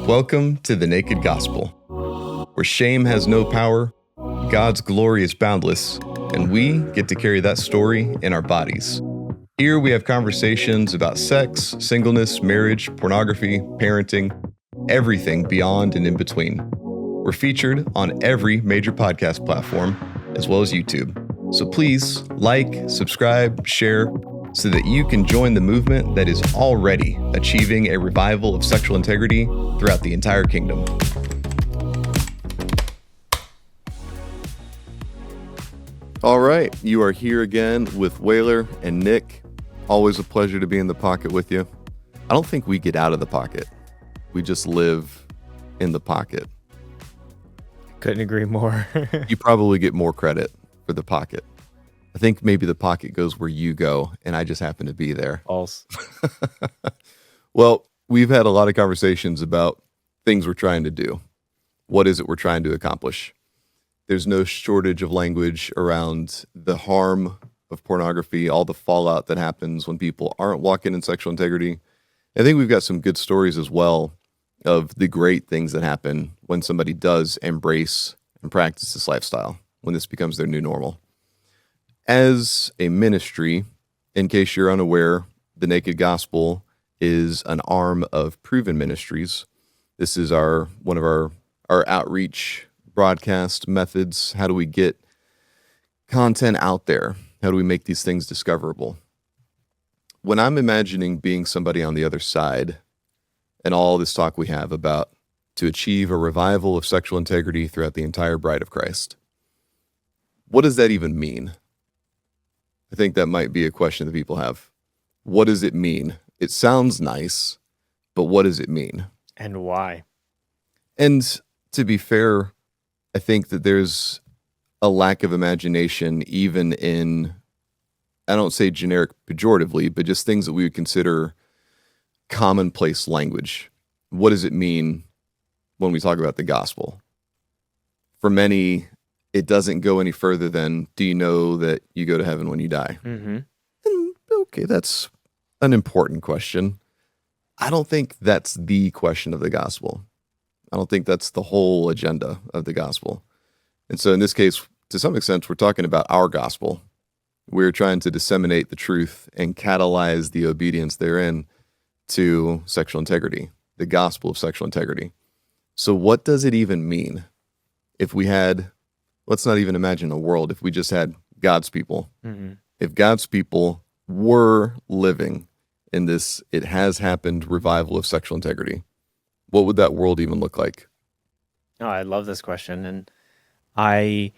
Welcome to the Naked Gospel, where shame has no power, God's glory is boundless, and we get to carry that story in our bodies. Here we have conversations about sex, singleness, marriage, pornography, parenting, everything beyond and in between. We're featured on every major podcast platform, as well as YouTube. So please like, subscribe, share, so that you can join the movement that is already achieving a revival of sexual integrity throughout the entire kingdom. All right, you are here again with Wailer and Nick. Always a pleasure to be in the pocket with you. I don't think we get out of the pocket. We just live in the pocket. Couldn't agree more. You probably get more credit for the pocket. I think maybe the pocket goes where you go, and I just happen to be there. False. Well, we've had a lot of conversations about things we're trying to do. What is it we're trying to accomplish? There's no shortage of language around the harm of pornography, all the fallout that happens when people aren't walking in sexual integrity. I think we've got some good stories as well of the great things that happen when somebody does embrace and practice this lifestyle, when this becomes their new normal. As a ministry, in case you're unaware, the Naked Gospel is an arm of Proven Ministries. This is one of our outreach broadcast methods. How do we get content out there? How do we make these things discoverable? When I'm imagining being somebody on the other side and all this talk we have about to achieve a revival of sexual integrity throughout the entire bride of Christ, what does that even mean? I think that might be a question that people have. What does it mean? It sounds nice, but what does it mean? And why? And to be fair, I think that there's a lack of imagination even in, I don't say generic pejoratively, but just things that we would consider commonplace language. What does it mean when we talk about the gospel? For many, it doesn't go any further than, do you know that you go to heaven when you die? Mm-hmm. And, okay, that's an important question. I don't think that's the question of the gospel. I don't think that's the whole agenda of the gospel. And so in this case, to some extent, we're talking about our gospel. We're trying to disseminate the truth and catalyze the obedience therein to sexual integrity, the gospel of sexual integrity. So what does it even mean if we had, let's not even imagine a world, if we just had God's people. Mm-hmm. If God's people were living in this, it has happened revival of sexual integrity, what would that world even look like? Oh, I love this question. And I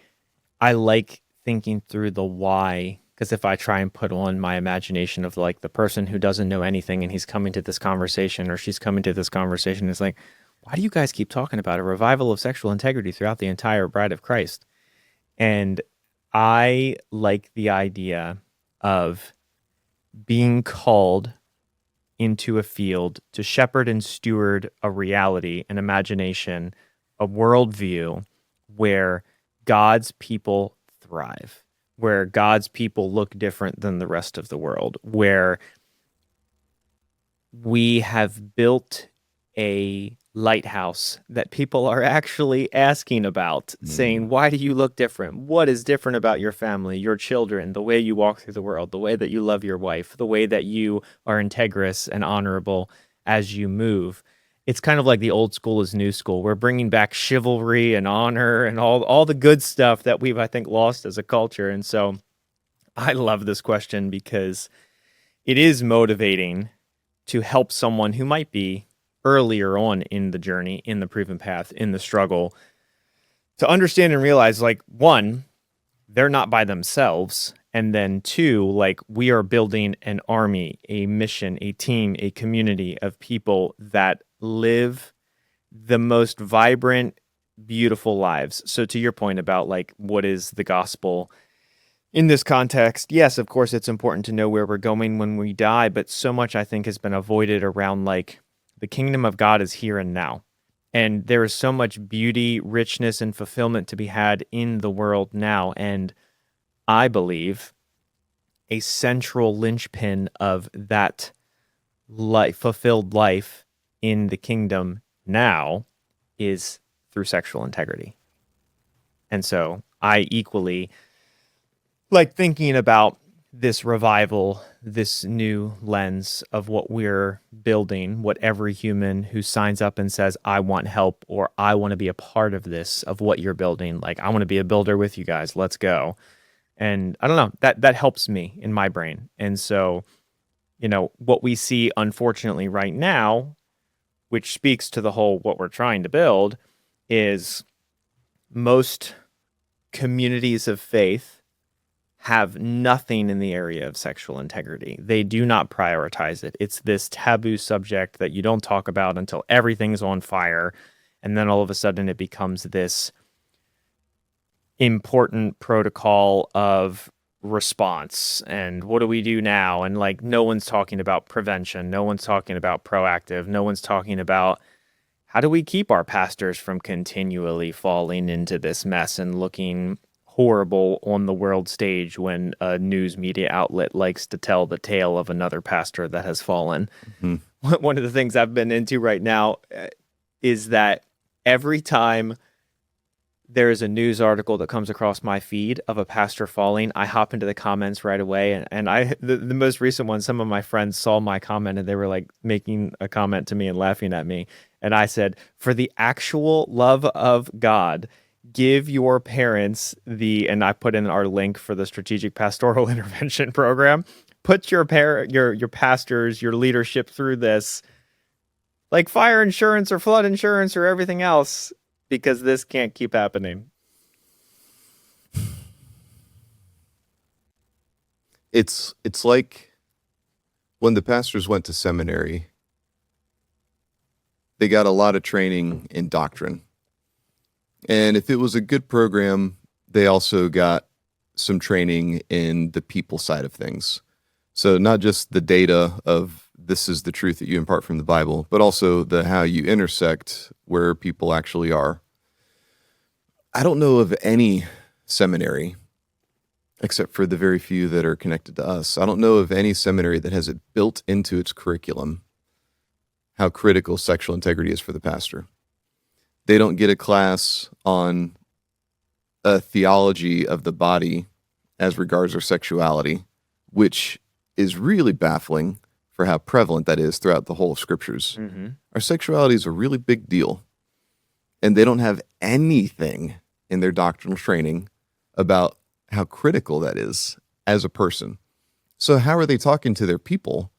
like thinking through the why, because if I try and put on my imagination of like the person who doesn't know anything and he's coming to this conversation or she's coming to this conversation, it's like, why do you guys keep talking about a revival of sexual integrity throughout the entire bride of Christ? And I like the idea of being called into a field to shepherd and steward a reality, an imagination, a worldview where God's people thrive, where God's people look different than the rest of the world, where we have built a lighthouse that people are actually asking about, saying, why do you look different? What is different about your family, your children, the way you walk through the world, the way that you love your wife, the way that you are integrous and honorable as you move? It's kind of like the old school is new school. We're bringing back chivalry and honor and all the good stuff that we've, I think, lost as a culture. And so I love this question because it is motivating to help someone who might be earlier on in the journey, in the proven path, in the struggle, to understand and realize, like, one, they're not by themselves. And then two, like, we are building an army, a mission, a team, a community of people that live the most vibrant, beautiful lives. So to your point about like, what is the gospel in this context? Yes, of course, it's important to know where we're going when we die, but so much I think has been avoided around like the kingdom of God is here and now. And there is so much beauty, richness, and fulfillment to be had in the world now. And I believe a central linchpin of that fulfilled life in the kingdom now is through sexual integrity. And so I equally like thinking about this revival, this new lens of what we're building, what every human who signs up and says, I want help, or I want to be a part of this, of what you're building. Like, I want to be a builder with you guys. Let's go. And I don't know, that helps me in my brain. And so, what we see, unfortunately, right now, which speaks to the whole what we're trying to build, is most communities of faith have nothing in the area of sexual integrity. They do not prioritize it. It's this taboo subject that you don't talk about until everything's on fire. And then all of a sudden it becomes this important protocol of response. And what do we do now? And like, no one's talking about prevention. No one's talking about proactive. No one's talking about how do we keep our pastors from continually falling into this mess and looking horrible on the world stage when a news media outlet likes to tell the tale of another pastor that has fallen. Mm-hmm. One of the things I've been into right now is that every time there is a news article that comes across my feed of a pastor falling, I hop into the comments right away. And the most recent one, some of my friends saw my comment and they were like making a comment to me and laughing at me. And I said, for the actual love of God, give your parents and I put in our link for the strategic pastoral intervention program. Put your pastors, your leadership through this, like fire insurance or flood insurance or everything else, because this can't keep happening. It's like when the pastors went to seminary, they got a lot of training in doctrine. And if it was a good program, they also got some training in the people side of things. So not just the data of this is the truth that you impart from the Bible, but also the how you intersect where people actually are. I don't know of any seminary, except for the very few that are connected to us. I don't know of any seminary that has it built into its curriculum how critical sexual integrity is for the pastor. They don't get a class on a theology of the body as regards our sexuality, which is really baffling for how prevalent that is throughout the whole of scriptures. Mm-hmm. Our sexuality is a really big deal, and they don't have anything in their doctrinal training about how critical that is as a person. So how are they talking to their people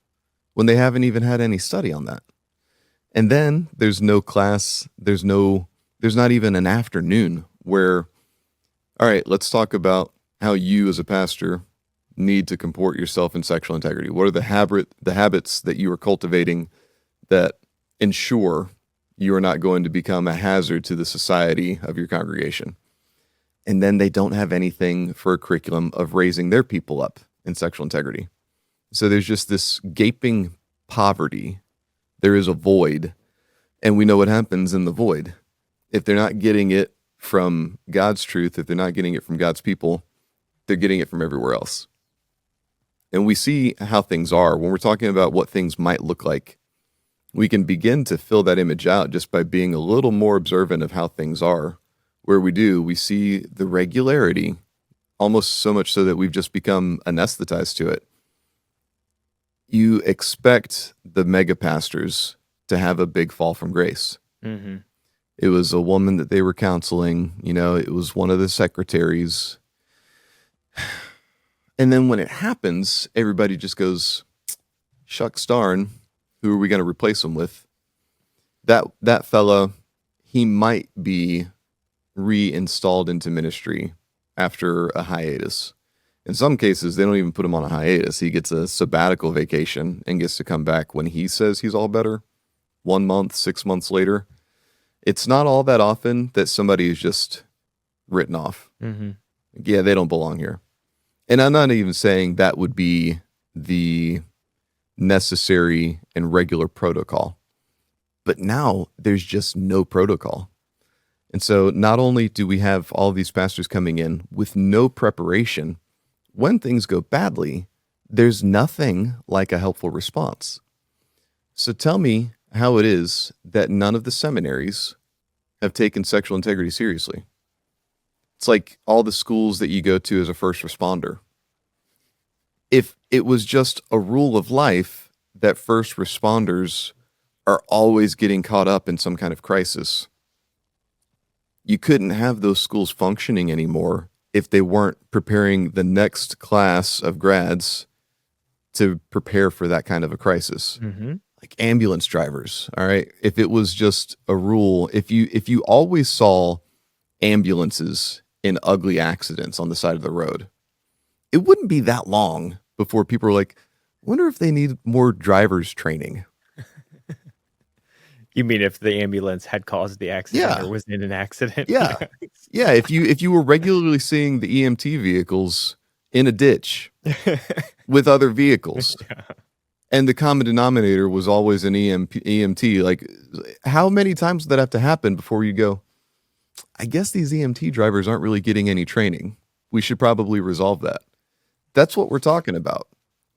when they haven't even had any study on that? And then there's no class, there's not even an afternoon where, all right, let's talk about how you as a pastor need to comport yourself in sexual integrity. What are the habits that you are cultivating that ensure you are not going to become a hazard to the society of your congregation? And then they don't have anything for a curriculum of raising their people up in sexual integrity. So there's just this gaping poverty. There is a void, and we know what happens in the void. If they're not getting it from God's truth, if they're not getting it from God's people, they're getting it from everywhere else. And we see how things are. When we're talking about what things might look like, we can begin to fill that image out just by being a little more observant of how things are. Where we see the regularity, almost so much so that we've just become anesthetized to it. You expect the mega pastors to have a big fall from grace. Mm-hmm. It was a woman that they were counseling, it was one of the secretaries. And then when it happens, everybody just goes, shucks darn, who are we going to replace him with? That fella, he might be reinstalled into ministry after a hiatus. In some cases, they don't even put him on a hiatus. He gets a sabbatical vacation and gets to come back when he says he's all better. 1 month, 6 months later. It's not all that often that somebody is just written off. Mm-hmm. Yeah, they don't belong here. And I'm not even saying that would be the necessary and regular protocol. But now there's just no protocol. And so not only do we have all these pastors coming in with no preparation, when things go badly, there's nothing like a helpful response. So tell me how it is that none of the seminaries have taken sexual integrity seriously. It's like all the schools that you go to as a first responder. If it was just a rule of life that first responders are always getting caught up in some kind of crisis, you couldn't have those schools functioning anymore if they weren't preparing the next class of grads to prepare for that kind of a crisis. Mm-hmm. Like ambulance drivers, all right? If it was just a rule, if you always saw ambulances in ugly accidents on the side of the road, it wouldn't be that long before people were like, wonder if they need more drivers training. You mean if the ambulance had caused the accident or Yeah. was in an accident? Yeah. Yeah, if you were regularly seeing the EMT vehicles in a ditch with other vehicles, and the common denominator was always an EMT, like how many times would that have to happen before you go, I guess these EMT drivers aren't really getting any training. We should probably resolve that. That's what we're talking about.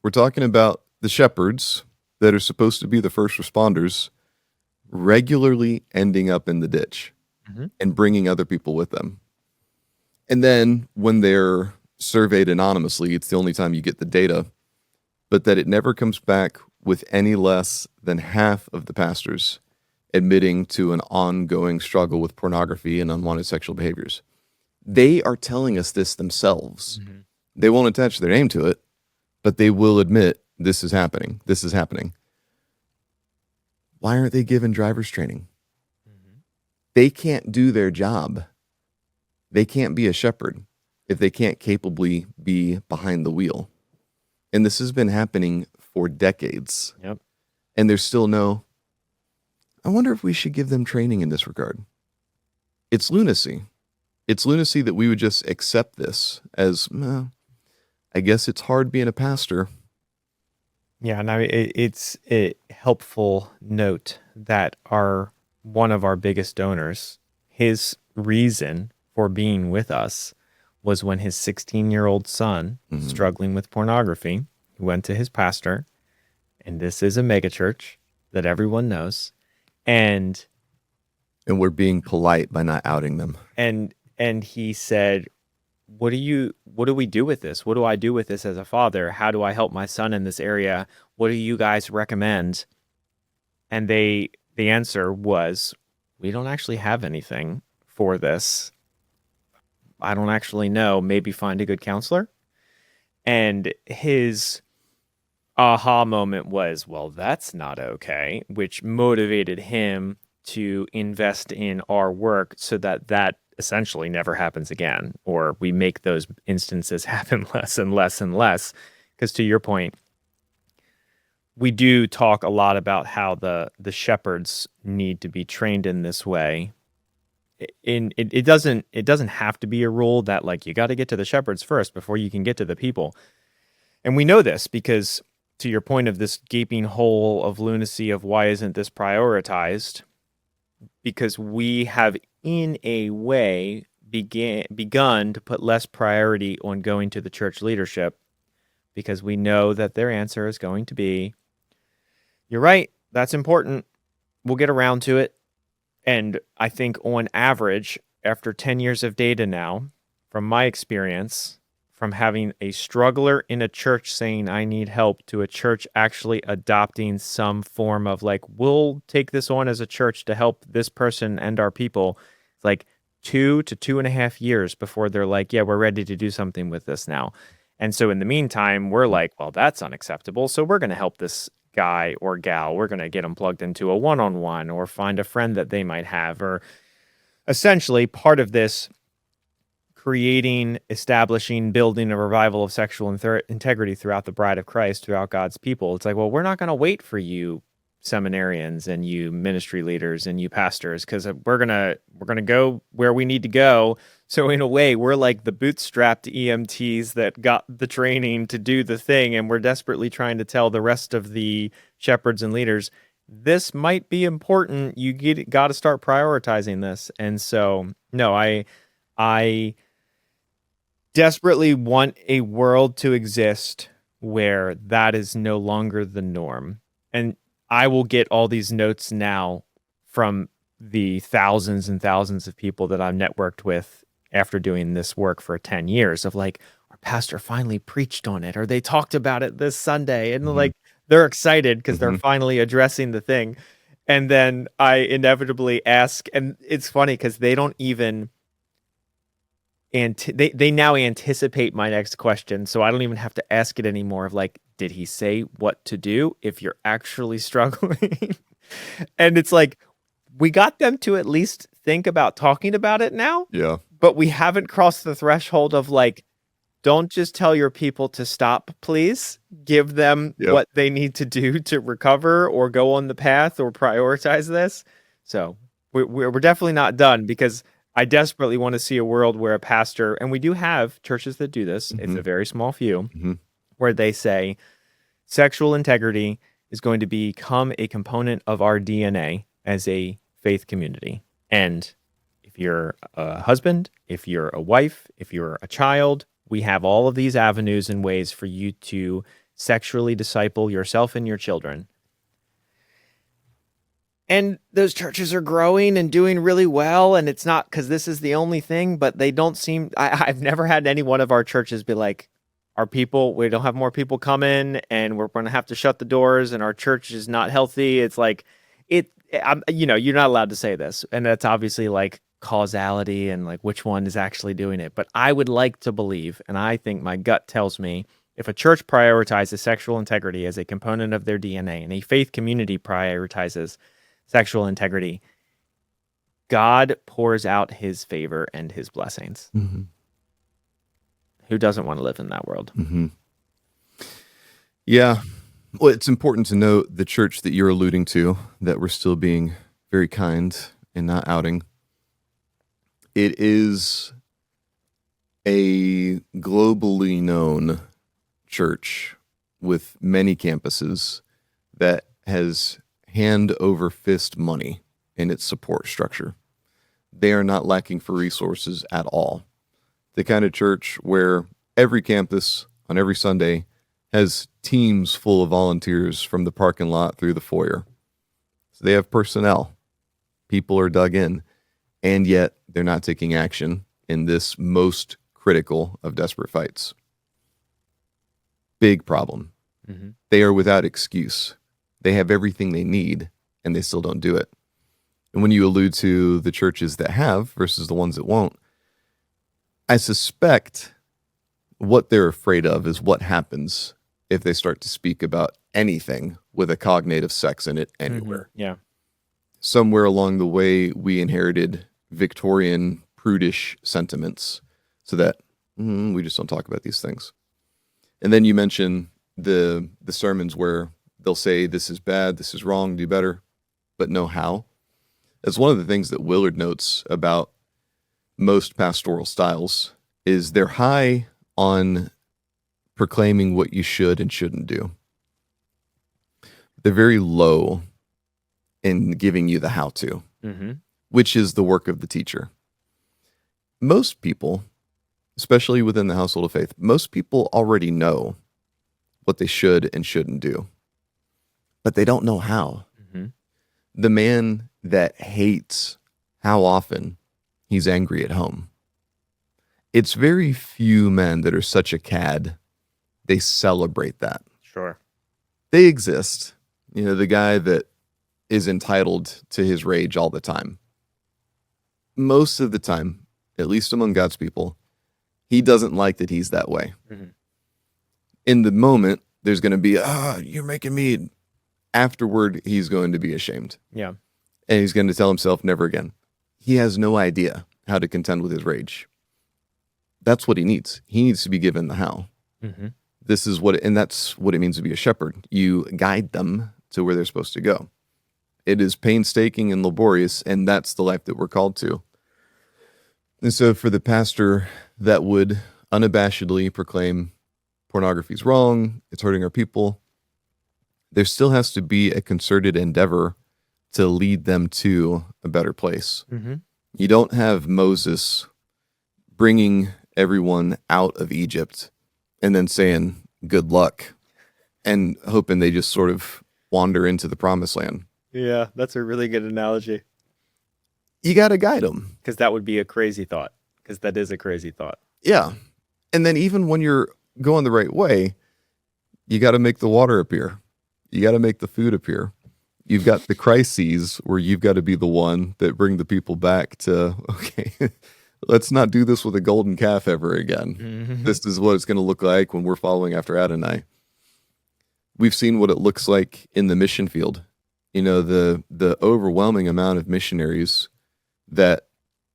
We're talking about the shepherds that are supposed to be the first responders regularly ending up in the ditch Mm-hmm. and bringing other people with them. And then when they're surveyed anonymously, it's the only time you get the data, but that it never comes back with any less than half of the pastors admitting to an ongoing struggle with pornography and unwanted sexual behaviors. They are telling us this themselves. Mm-hmm. They won't attach their name to it, but they will admit this is happening. This is happening. Why aren't they given driver's training? Mm-hmm. They can't do their job. They can't be a shepherd if they can't capably be behind the wheel. And this has been happening for decades. Yep. And there's still no, I wonder if we should give them training in this regard. It's lunacy. It's lunacy that we would just accept this as, I guess it's hard being a pastor. Yeah, and it's a helpful note that one of our biggest donors, his reason for being with us was when his 16-year-old son, struggling with pornography, went to his pastor, and this is a megachurch that everyone knows, and we're being polite by not outing them. And he said, what do we do with this? What do I do with this as a father? How do I help my son in this area? What do you guys recommend? And the answer was, we don't actually have anything for this. I don't actually know. Maybe find a good counselor. And his aha moment was, well, that's not okay, which motivated him to invest in our work so that essentially never happens again, or we make those instances happen less and less and less. Because to your point, we do talk a lot about how the shepherds need to be trained in this way. It doesn't have to be a rule that like you got to get to the shepherds first before you can get to the people. And we know this because to your point of this gaping hole of lunacy of why isn't this prioritized? Because we have in a way begun to put less priority on going to the church leadership because we know that their answer is going to be, you're right, that's important. We'll get around to it. And I think on average, after 10 years of data now, from my experience, from having a struggler in a church saying, I need help, to a church actually adopting some form of like, we'll take this on as a church to help this person and our people. It's like 2 to 2.5 years before they're like, yeah, we're ready to do something with this now. And so in the meantime, we're like, well, that's unacceptable. So we're going to help this guy or gal. We're going to get them plugged into a one-on-one or find a friend that they might have, or essentially part of this creating, establishing, building a revival of sexual integrity throughout the bride of Christ, throughout God's people. It's like, well, we're not going to wait for you seminarians and you ministry leaders and you pastors, because we're gonna go where we need to go. So in a way, we're like the bootstrapped EMTs that got the training to do the thing, and we're desperately trying to tell the rest of the shepherds and leaders, this might be important. You got to start prioritizing this. And so, no, I desperately want a world to exist where that is no longer the norm. And I will get all these notes now from the thousands and thousands of people that I've networked with after doing this work for 10 years of like, our pastor finally preached on it, or they talked about it this Sunday. And Mhm. like, they're excited because they're Mhm. finally addressing the thing. And then I inevitably ask, and it's funny because they don't even, they now anticipate my next question. So I don't even have to ask it anymore of like, did he say what to do if you're actually struggling? And it's like, we got them to at least think about talking about it now, Yeah. but we haven't crossed the threshold of like, don't just tell your people to stop, please. Give them Yep. what they need to do to recover or go on the path or prioritize this. So we're definitely not done because I desperately want to see a world where a pastor, and we do have churches that do this, it's Mhm. a very small few, Mhm. where they say sexual integrity is going to become a component of our DNA as a faith community. And if you're a husband, if you're a wife, if you're a child, we have all of these avenues and ways for you to sexually disciple yourself and your children. And those churches are growing and doing really well. And it's not because this is the only thing, but they don't seem, I've never had any one of our churches be like, our people, we don't have more people coming and we're going to have to shut the doors and our church is not healthy. It's like, you're not allowed to say this. And that's obviously like causality and like which one is actually doing it. But I would like to believe, and I think my gut tells me, if a church prioritizes sexual integrity as a component of their DNA and a faith community prioritizes sexual integrity, God pours out his favor and his blessings. Mhm. Who doesn't want to live in that world? Mhm. Yeah. Well, it's important to note the church that you're alluding to, that we're still being very kind and not outing. It is a globally known church with many campuses that has hand over fist money in its support structure. They are not lacking for resources at all. The kind of church where every campus on every Sunday has teams full of volunteers from the parking lot through the foyer. So they have personnel. People are dug in, and yet they're not taking action in this most critical of desperate fights. Big problem. Mm-hmm. They are without excuse. They have everything they need, and they still don't do it. And when you allude to the churches that have versus the ones that won't, I suspect what they're afraid of is what happens if they start to speak about anything with a cognative sex in it anywhere. Mm-hmm. Yeah. Somewhere along the way, we inherited Victorian prudish sentiments so that we just don't talk about these things. And then you mention the sermons where they'll say, this is bad, this is wrong, do better, but know how. That's one of the things that Willard notes about most pastoral styles is they're high on proclaiming what you should and shouldn't do. They're very low in giving you the how-to, Mm-hmm. which is the work of the teacher. Most people, especially within the household of faith, most people already know what they should and shouldn't do, but they don't know how. Mm-hmm. The man that hates how often he's angry at home. It's very few men that are such a cad. They celebrate that. Sure. They exist. You know, the guy that is entitled to his rage all the time. Most of the time, at least among God's people, he doesn't like that he's that way. Mm-hmm. In the moment, there's going to be, you're making me. Afterward, he's going to be ashamed. Yeah. And he's going to tell himself never again. He has no idea how to contend with his rage. That's what he needs. He needs to be given the how. Mm-hmm. This is and that's what it means to be a shepherd. You guide them to where they're supposed to go. It is painstaking and laborious, and that's the life that we're called to. And so for the pastor that would unabashedly proclaim pornography is wrong, it's hurting our people, there still has to be a concerted endeavor to lead them to a better place. Mm-hmm. You don't have Moses bringing everyone out of Egypt and then saying, good luck, and hoping they just sort of wander into the promised land. Yeah, that's a really good analogy. You got to guide them. Because that would be a crazy thought. Because that is a crazy thought. Yeah. And then even when you're going the right way, you got to make the water appear. You got to make the food appear. You've got the crises where you've got to be the one that bring the people back to, okay, let's not do this with a golden calf ever again. Mm-hmm. This is what it's going to look like when we're following after Adonai. We've seen what it looks like in the mission field. You know, the overwhelming amount of missionaries that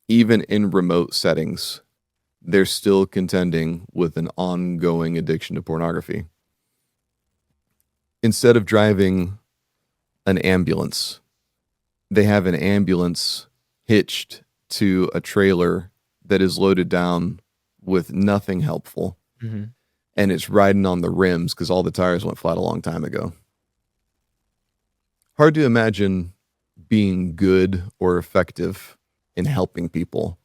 even in remote settings, they're still contending with an ongoing addiction to pornography. Instead of driving an ambulance, they have an ambulance hitched to a trailer that is loaded down with nothing helpful. Mm-hmm. And it's riding on the rims because all the tires went flat a long time ago. Hard to imagine being good or effective in helping people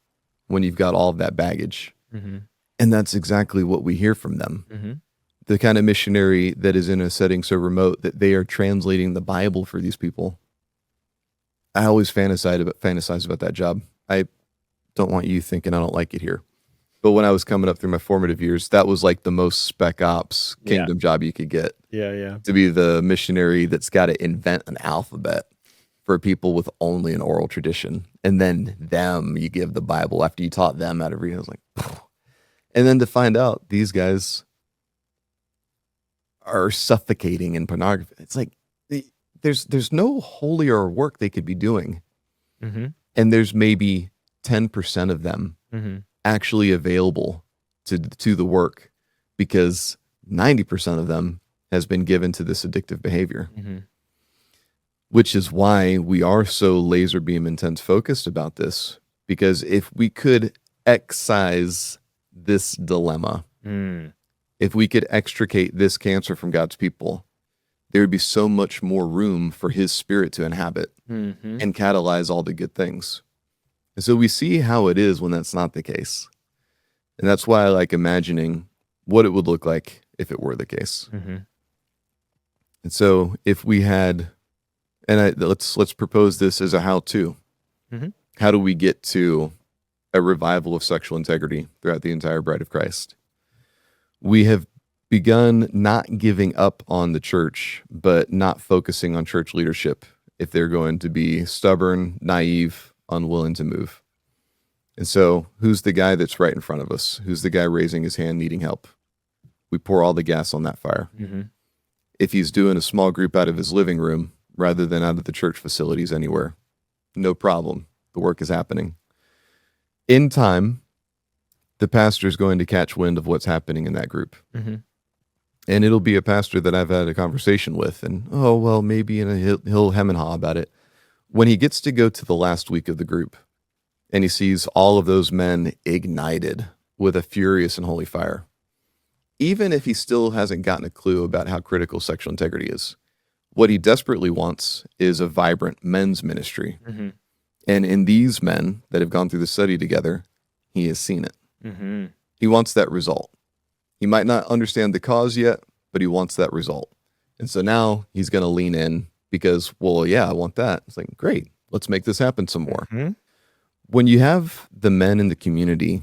when you've got all of that baggage. Mm-hmm. And that's exactly what we hear from them. Mm-hmm. The kind of missionary that is in a setting so remote that they are translating the Bible for these people. I always fantasize about that job. I don't want you thinking I don't like it here. But when I was coming up through my formative years, that was like the most spec ops kingdom job you could get. Yeah. To be the missionary that's got to invent an alphabet for people with only an oral tradition. And then you give the Bible after you taught them how to read. I was like, phew. And then to find out these guys are suffocating in pornography. It's like, there's no holier work they could be doing. Mm-hmm. And there's maybe 10% of them actually available to the work because 90% of them has been given to this addictive behavior, which is why we are so laser beam intense focused about this. Because if we could excise this dilemma, if we could extricate this cancer from God's people, there would be so much more room for his spirit to inhabit and catalyze all the good things. And so we see how it is when that's not the case. And that's why I like imagining what it would look like if it were the case. And so if we had, let's propose this as a how-to. How do we get to a revival of sexual integrity throughout the entire bride of Christ? We have begun not giving up on the church, but not focusing on church leadership if they're going to be stubborn, naive, unwilling to move. And so who's the guy that's right in front of us? Who's the guy raising his hand needing help? We pour all the gas on that fire. If he's doing a small group out of his living room rather than out of the church facilities anywhere, no problem. The work is happening. In time, the pastor is going to catch wind of what's happening in that group. And it'll be a pastor that I've had a conversation with, and maybe he'll hem and haw about it. When he gets to go to the last week of the group, and he sees all of those men ignited with a furious and holy fire, even if he still hasn't gotten a clue about how critical sexual integrity is, what he desperately wants is a vibrant men's ministry. And in these men that have gone through the study together, he has seen it. He wants that result. He might not understand the cause yet, but he wants that result. And so now he's going to lean in because, I want that. It's like, great, let's make this happen some more. When you have the men in the community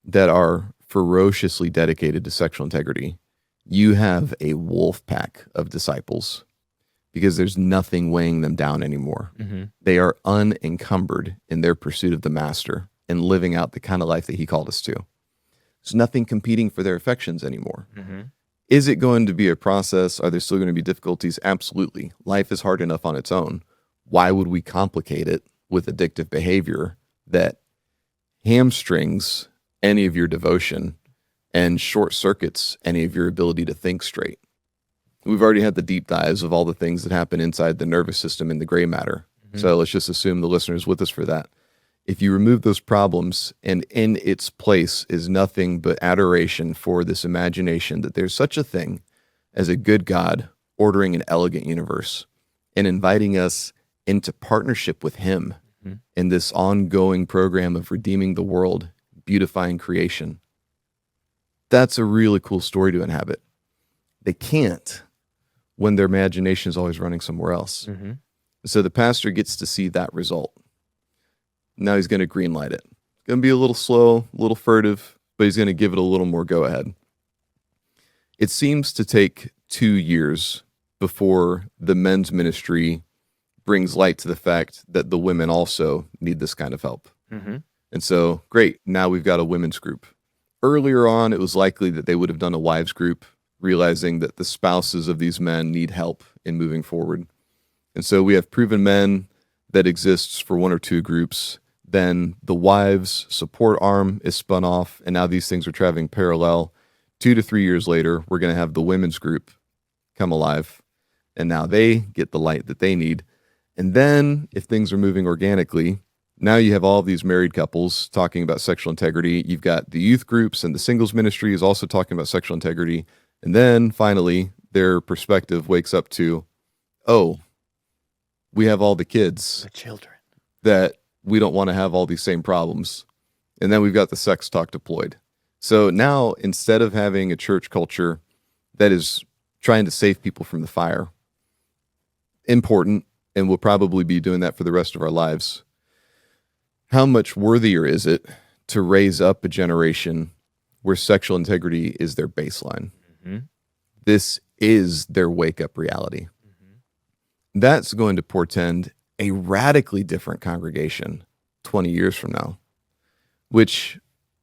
that are ferociously dedicated to sexual integrity, you have a wolf pack of disciples because there's nothing weighing them down anymore. They are unencumbered in their pursuit of the master and living out the kind of life that he called us to. There's nothing competing for their affections anymore. Is it going to be a process? Are there still going to be difficulties? Absolutely. Life is hard enough on its own. Why would we complicate it with addictive behavior that hamstrings any of your devotion and short circuits any of your ability to think straight? We've already had the deep dives of all the things that happen inside the nervous system in the gray matter. So let's just assume the listener's with us for that. If you remove those problems and in its place is nothing but adoration for this imagination that there's such a thing as a good God ordering an elegant universe and inviting us into partnership with him in this ongoing program of redeeming the world, beautifying creation, that's a really cool story to inhabit. They can't when their imagination is always running somewhere else. Mm-hmm. So the pastor gets to see that result. Now he's going to greenlight it. It's going to be a little slow, a little furtive, but he's going to give it a little more go ahead. It seems to take 2 years before the men's ministry brings light to the fact that the women also need this kind of help. Mm-hmm. And so, great, now we've got a women's group. Earlier on, it was likely that they would have done a wives group, realizing that the spouses of these men need help in moving forward. And so we have Proven Men that exists for 1 or 2 groups. Then the wives support arm is spun off, and now these things are traveling parallel. 2 to 3 years later, we're going to have the women's group come alive, and now they get the light that they need. And then, if things are moving organically, now you have all these married couples talking about sexual integrity. You've got the youth groups, and the singles ministry is also talking about sexual integrity. And then, finally, their perspective wakes up to, oh, we have all the kids, The children. that we don't want to have all these same problems. And then we've got the sex talk deployed. So now, instead of having a church culture that is trying to save people from the fire, important, and we'll probably be doing that for the rest of our lives, how much worthier is it to raise up a generation where sexual integrity is their baseline? Mm-hmm. This is their wake-up reality. Mm-hmm. That's going to portend a radically different congregation 20 years from now, which,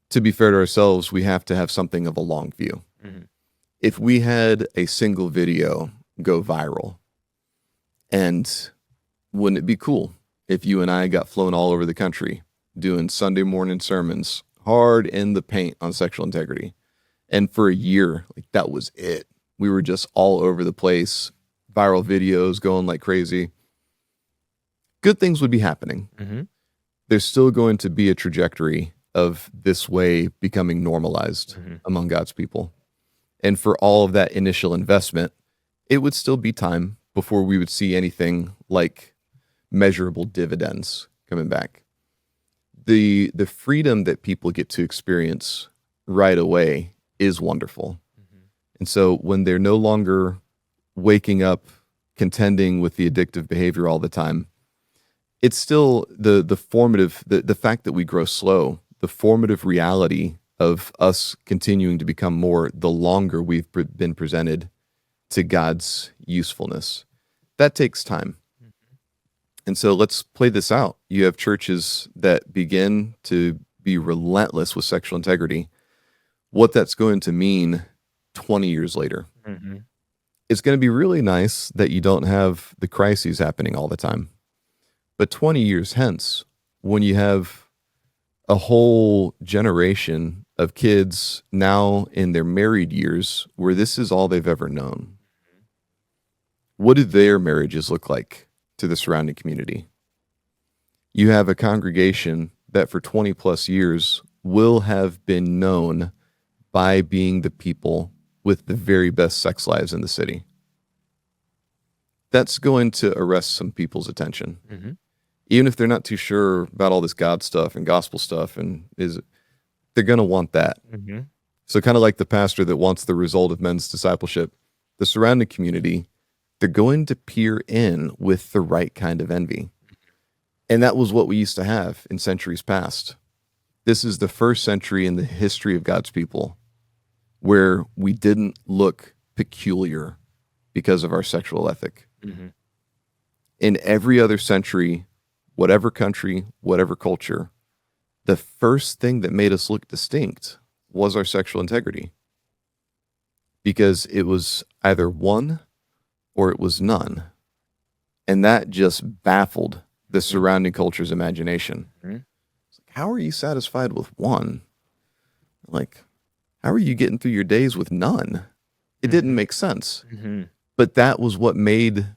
to be fair to ourselves, we have to have something of a long view. Mm-hmm. If we had a single video go viral, and wouldn't it be cool if you and I got flown all over the country doing Sunday morning sermons hard in the paint on sexual integrity? And for a year, like, that was it. We were just all over the place, viral videos going like crazy. Good things would be happening. Mm-hmm. There's still going to be a trajectory of this way becoming normalized Mm-hmm. among God's people. And for all of that initial investment, it would still be time before we would see anything like measurable dividends coming back. The freedom that people get to experience right away is wonderful. Mm-hmm. And so when they're no longer waking up contending with the addictive behavior all the time, it's still the formative, the fact that we grow slow, the formative reality of us continuing to become more the longer we've been presented to God's usefulness. That takes time. And so let's play this out. You have churches that begin to be relentless with sexual integrity. What that's going to mean 20 years later. Mm-hmm. It's going to be really nice that you don't have the crises happening all the time. But 20 years hence, when you have a whole generation of kids now in their married years where this is all they've ever known, what do their marriages look like to the surrounding community? You have a congregation that for 20 plus years will have been known by being the people with the very best sex lives in the city. That's going to arrest some people's attention. Mm-hmm. Even if they're not too sure about all this God stuff and gospel stuff, and they're going to want that. Mm-hmm. So kind of like the pastor that wants the result of men's discipleship, the surrounding community, they're going to peer in with the right kind of envy. And that was what we used to have in centuries past. This is the first century in the history of God's people where we didn't look peculiar because of our sexual ethic. Mm-hmm. In every other century, whatever country, whatever culture, the first thing that made us look distinct was our sexual integrity. Because it was either one or it was none. And that just baffled the surrounding culture's imagination. Mm-hmm. It's like, how are you satisfied with one? Like, how are you getting through your days with none? It didn't make sense. Mm-hmm. But that was what made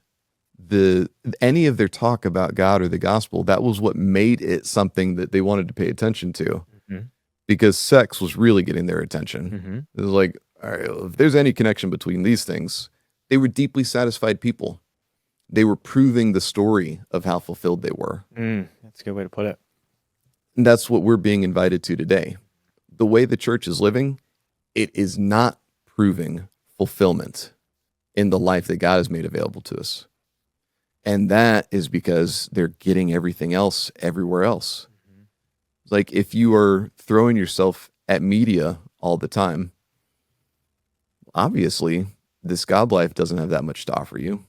any of their talk about God or the gospel, that was what made it something that they wanted to pay attention to. Mm-hmm. Because sex was really getting their attention. Mm-hmm. It was like, all right, well, if there's any connection between these things, they were deeply satisfied people. They were proving the story of how fulfilled they were. That's a good way to put it. And that's what we're being invited to today. The way the church is living, it is not proving fulfillment. in the life that God has made available to us. And that is because they're getting everything else everywhere else. Like if you are throwing yourself at media all the time, obviously this God life doesn't have that much to offer you.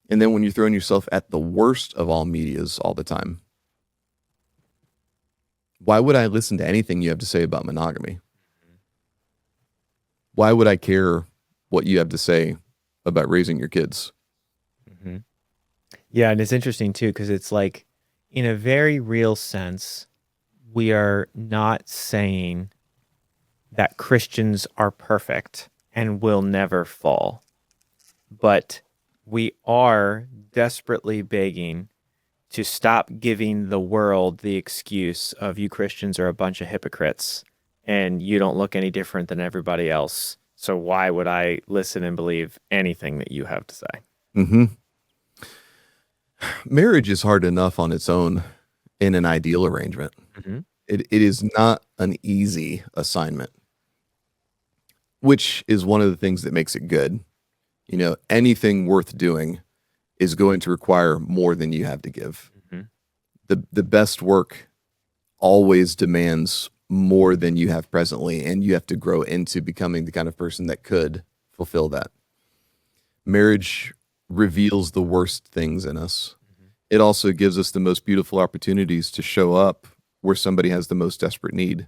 And then when you're throwing yourself at the worst of all medias all the time, why would I listen to anything you have to say about monogamy? Why would I care what you have to say about raising your kids? Mm-hmm. Yeah, and it's interesting too, because it's like, in a very real sense, we are not saying that Christians are perfect and will never fall, but we are desperately begging to stop giving the world the excuse of you Christians are a bunch of hypocrites and you don't look any different than everybody else. So why would I listen and believe anything that you have to say? Mm-hmm. Marriage is hard enough on its own in an ideal arrangement. Mm-hmm. It is not an easy assignment, which is one of the things that makes it good. You know, anything worth doing is going to require more than you have to give. Mm-hmm. The best work always demands more than you have presently, and you have to grow into becoming the kind of person that could fulfill that. Marriage reveals the worst things in us. It also gives us the most beautiful opportunities to show up where somebody has the most desperate need.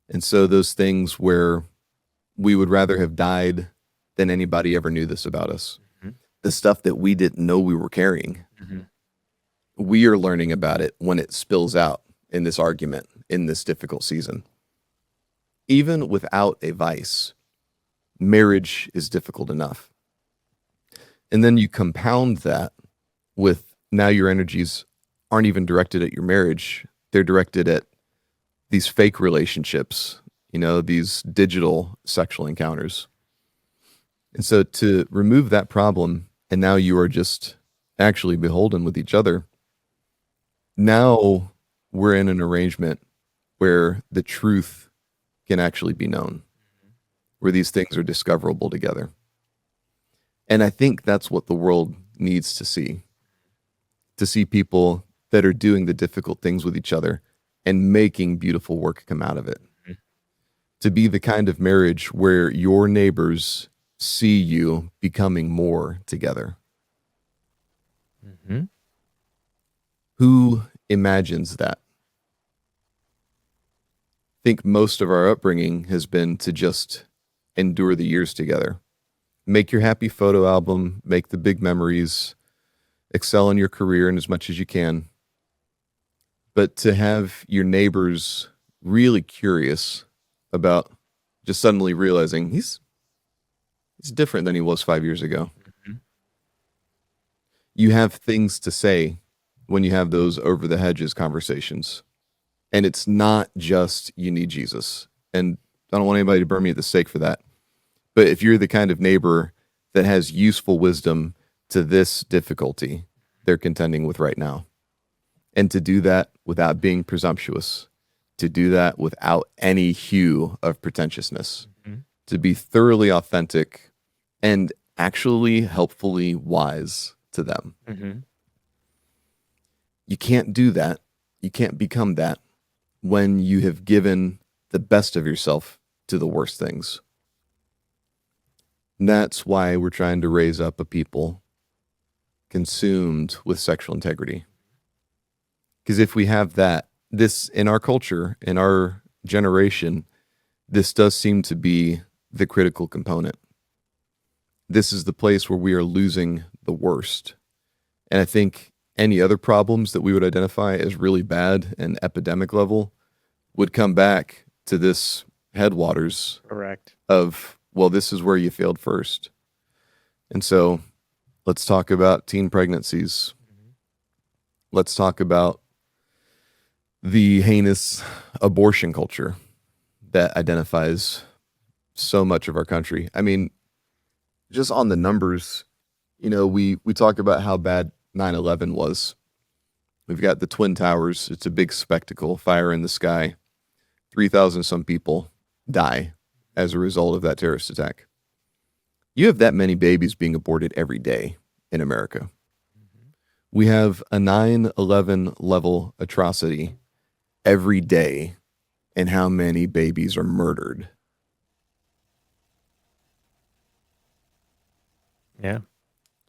And so those things where we would rather have died than anybody ever knew this about us, the stuff that we didn't know we were carrying, we are learning about it when it spills out in this argument, in this difficult season. Even without a vice, marriage is difficult enough. And then you compound that with now your energies aren't even directed at your marriage. They're directed at these fake relationships, you know, these digital sexual encounters. And so to remove that problem, and now you are just actually beholden with each other, now we're in an arrangement where the truth can actually be known, where these things are discoverable together. And I think that's what the world needs to see people that are doing the difficult things with each other and making beautiful work come out of it. To be the kind of marriage where your neighbors see you becoming more together. Mm-hmm. Who imagines that? I think most of our upbringing has been to just endure the years together. Make your happy photo album, make the big memories, excel in your career in as much as you can. But to have your neighbors really curious about just suddenly realizing he's different than he was 5 years ago. Mm-hmm. You have things to say when you have those over the hedges conversations. And it's not just you need Jesus. And I don't want anybody to burn me at the stake for that. But if you're the kind of neighbor that has useful wisdom to this difficulty they're contending with right now, and to do that without being presumptuous, to do that without any hue of pretentiousness, to be thoroughly authentic and actually helpfully wise to them. You can't do that. You can't become that when you have given the best of yourself to the worst things. And that's why we're trying to raise up a people consumed with sexual integrity. Because if we have that, this in our culture, in our generation, this does seem to be the critical component. This is the place where we are losing the worst. And I think any other problems that we would identify as really bad and epidemic level would come back to this headwaters. Correct. Of, well, this is where you failed first. And so let's talk about teen pregnancies. Let's talk about the heinous abortion culture that identifies so much of our country. I mean, just on the numbers, you know, we talk about how bad 9/11 was. We've got the Twin Towers. It's a big spectacle, fire in the sky. 3,000 some people die as a result of that terrorist attack. You have that many babies being aborted every day in America. We have a 9/11 level atrocity every day, and how many babies are murdered. Yeah.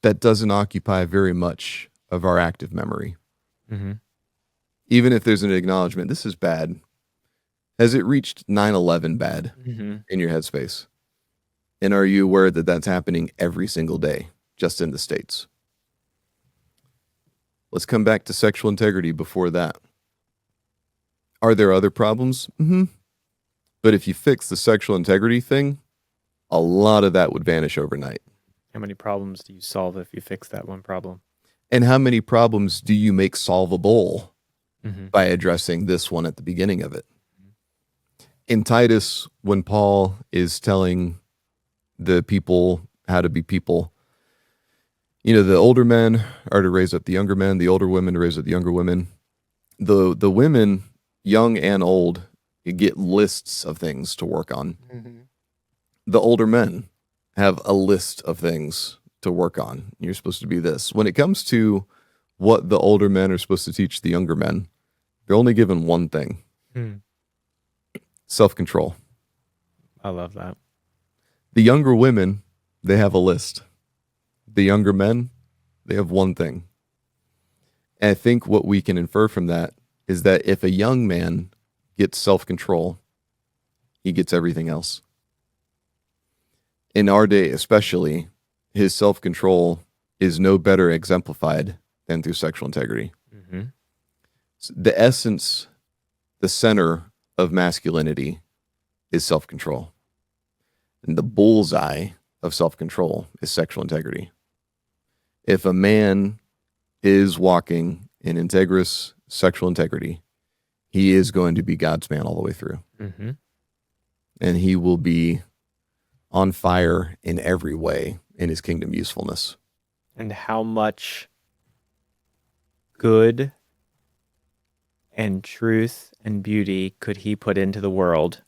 That doesn't occupy very much of our active memory. Mm-hmm. Even if there's an acknowledgement, this is bad. Has it reached 9/11 bad Mm-hmm. in your headspace? And are you aware that that's happening every single day, just in the States? Let's come back to sexual integrity before that. Are there other problems? Mm-hmm. But if you fix the sexual integrity thing, a lot of that would vanish overnight. How many problems do you solve if you fix that one problem? And how many problems do you make solvable Mm-hmm. by addressing this one at the beginning of it? In Titus, when Paul is telling the people how to be people, the older men are to raise up the younger men, the older women to raise up the younger women. The women, young and old, get lists of things to work on. Mm-hmm. The older men have a list of things to work on. You're supposed to be this. When it comes to what the older men are supposed to teach the younger men, they're only given one thing: self-control. I love that. The younger women, they have a list. The younger men, they have one thing. And I think what we can infer from that is that if a young man gets self-control, he gets everything else. In our day especially, his self-control is no better exemplified than through sexual integrity. Mm-hmm. The essence, the center of masculinity is self-control. And the bullseye of self-control is sexual integrity. If a man is walking in integrous sexual integrity, he is going to be God's man all the way through. Mm-hmm. And he will be on fire in every way in his kingdom usefulness. And how much good and truth and beauty could he put into the world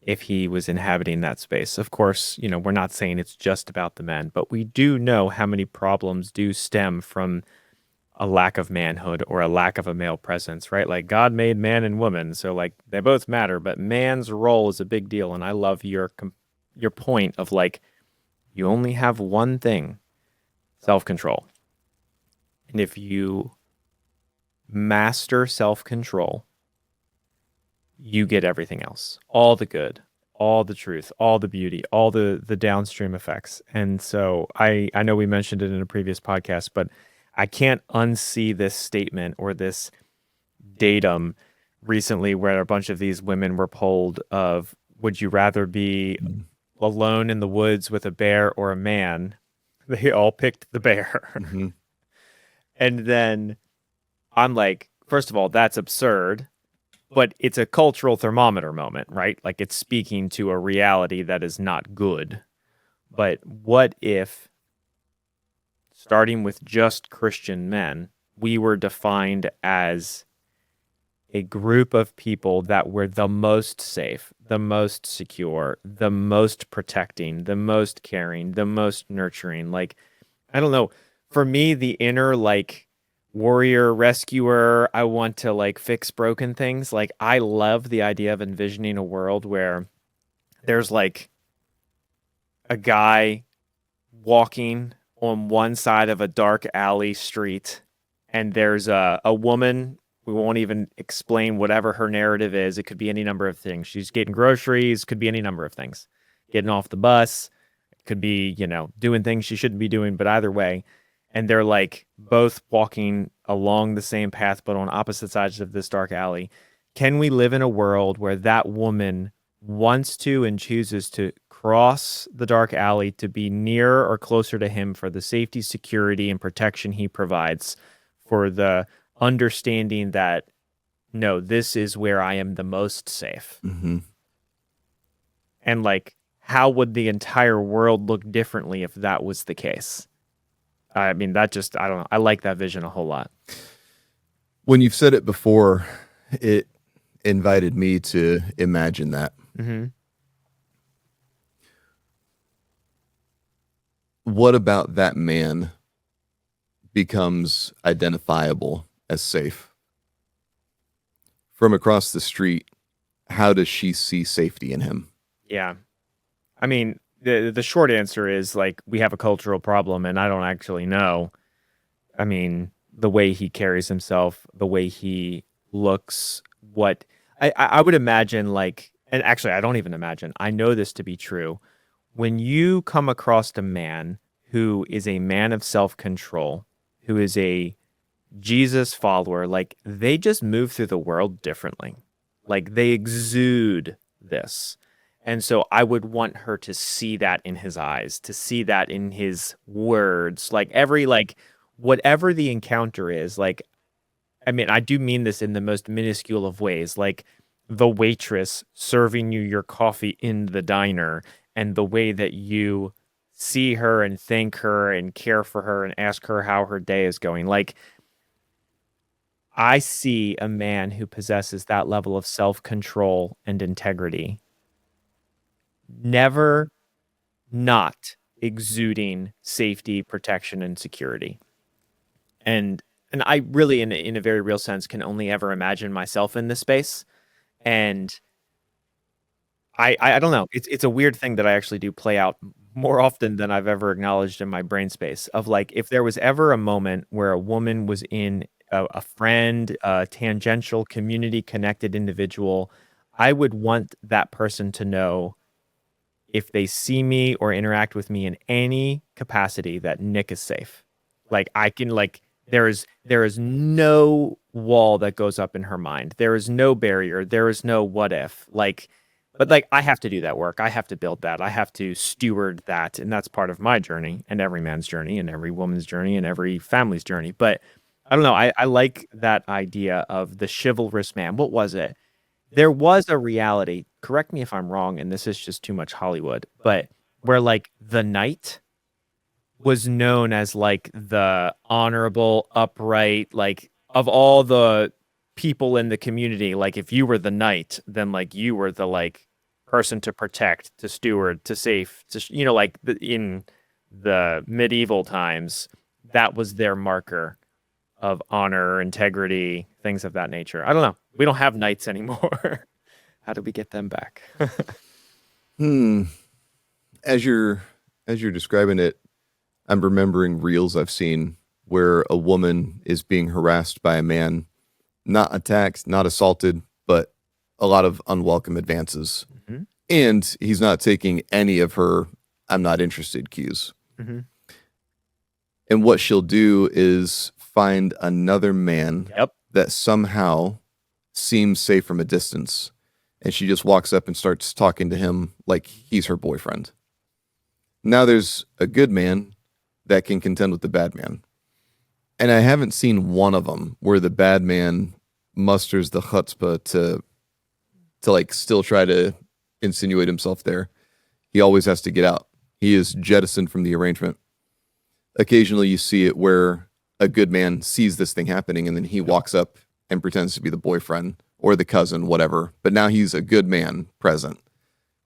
if he was inhabiting that space? Of course, we're not saying it's just about the men, but we do know how many problems do stem from a lack of manhood or a lack of a male presence, right? Like God made man and woman, so like they both matter, but man's role is a big deal. And I love your point of like, you only have one thing, self-control. And if you master self-control, you get everything else, all the good, all the truth, all the beauty, all the downstream effects. And so I know we mentioned it in a previous podcast, but I can't unsee this statement or this datum recently where a bunch of these women were polled of, would you rather be alone in the woods with a bear or a man? They all picked the bear. Mm-hmm. And then I'm like, first of all, that's absurd, but it's a cultural thermometer moment, right? Like it's speaking to a reality that is not good. But what if, starting with just Christian men, we were defined as a group of people that were the most safe, the most secure, the most protecting, the most caring, the most nurturing? Like, I don't know. For me, the inner, like, warrior rescuer, I want to, like, fix broken things. Like, I love the idea of envisioning a world where there's, like, a guy walking on one side of a dark alley street, and there's a woman. We won't even explain whatever her narrative is. It could be any number of things. She's getting groceries, could be any number of things. Getting off the bus, it could be, doing things she shouldn't be doing, but either way. And they're like both walking along the same path, but on opposite sides of this dark alley. Can we live in a world where that woman wants to and chooses to cross the dark alley to be near or closer to him for the safety, security, and protection he provides, for the understanding that, no, this is where I am the most safe? Mm-hmm. And like, how would the entire world look differently if that was the case? I mean, I don't know. I like that vision a whole lot. When you've said it before, it invited me to imagine that. Mm-hmm. what about that man becomes identifiable as safe? From across the street, how does she see safety in him? Yeah. I mean, the short answer is like we have a cultural problem, and I don't actually know. I mean, the way he carries himself, the way he looks, what I would imagine like, and actually I don't even imagine. I know this to be true. When you come across a man who is a man of self-control, who is a Jesus follower, like they just move through the world differently. Like they exude this. And so I would want her to see that in his eyes, to see that in his words, like every like whatever the encounter is, like I mean, I do mean this in the most minuscule of ways, like the waitress serving you your coffee in the diner and the way that you see her and thank her and care for her and ask her how her day is going. Like I see a man who possesses that level of self-control and integrity, never not exuding safety, protection, and security. And I really, in a very real sense, can only ever imagine myself in this space. And I don't know. It's a weird thing that I actually do play out more often than I've ever acknowledged in my brain space of like if there was ever a moment where a woman was in a friend, a tangential, community connected individual, I would want that person to know if they see me or interact with me in any capacity that Nick is safe. Like I can like there is no wall that goes up in her mind. There is no barrier. There is no what if. Like but like I have to do that work. I have to build that. I have to steward that. And that's part of my journey and every man's journey and every woman's journey and every family's journey. But I don't know. I like that idea of the chivalrous man. What was it? There was a reality, correct me if I'm wrong, and this is just too much Hollywood, but where like the knight was known as like the honorable, upright, like of all the people in the community, like if you were the knight, then like you were the like person to protect, to steward, to safe, to like in the medieval times, that was their marker of honor, integrity, things of that nature. I don't know. We don't have knights anymore. How do we get them back? Hmm. As you're describing it, I'm remembering reels I've seen where a woman is being harassed by a man, not attacked, not assaulted, but a lot of unwelcome advances. hmm And he's not taking any of her "I'm not interested" cues. hmm And what she'll do is find another man Yep. that somehow seems safe from a distance. And she just walks up and starts talking to him like he's her boyfriend. Now there's a good man that can contend with the bad man. And I haven't seen one of them where the bad man musters the chutzpah to like still try to insinuate himself there. He always has to get out. He is jettisoned from the arrangement. Occasionally you see it where a good man sees this thing happening and then he walks up and pretends to be the boyfriend or the cousin, whatever. But now he's a good man present.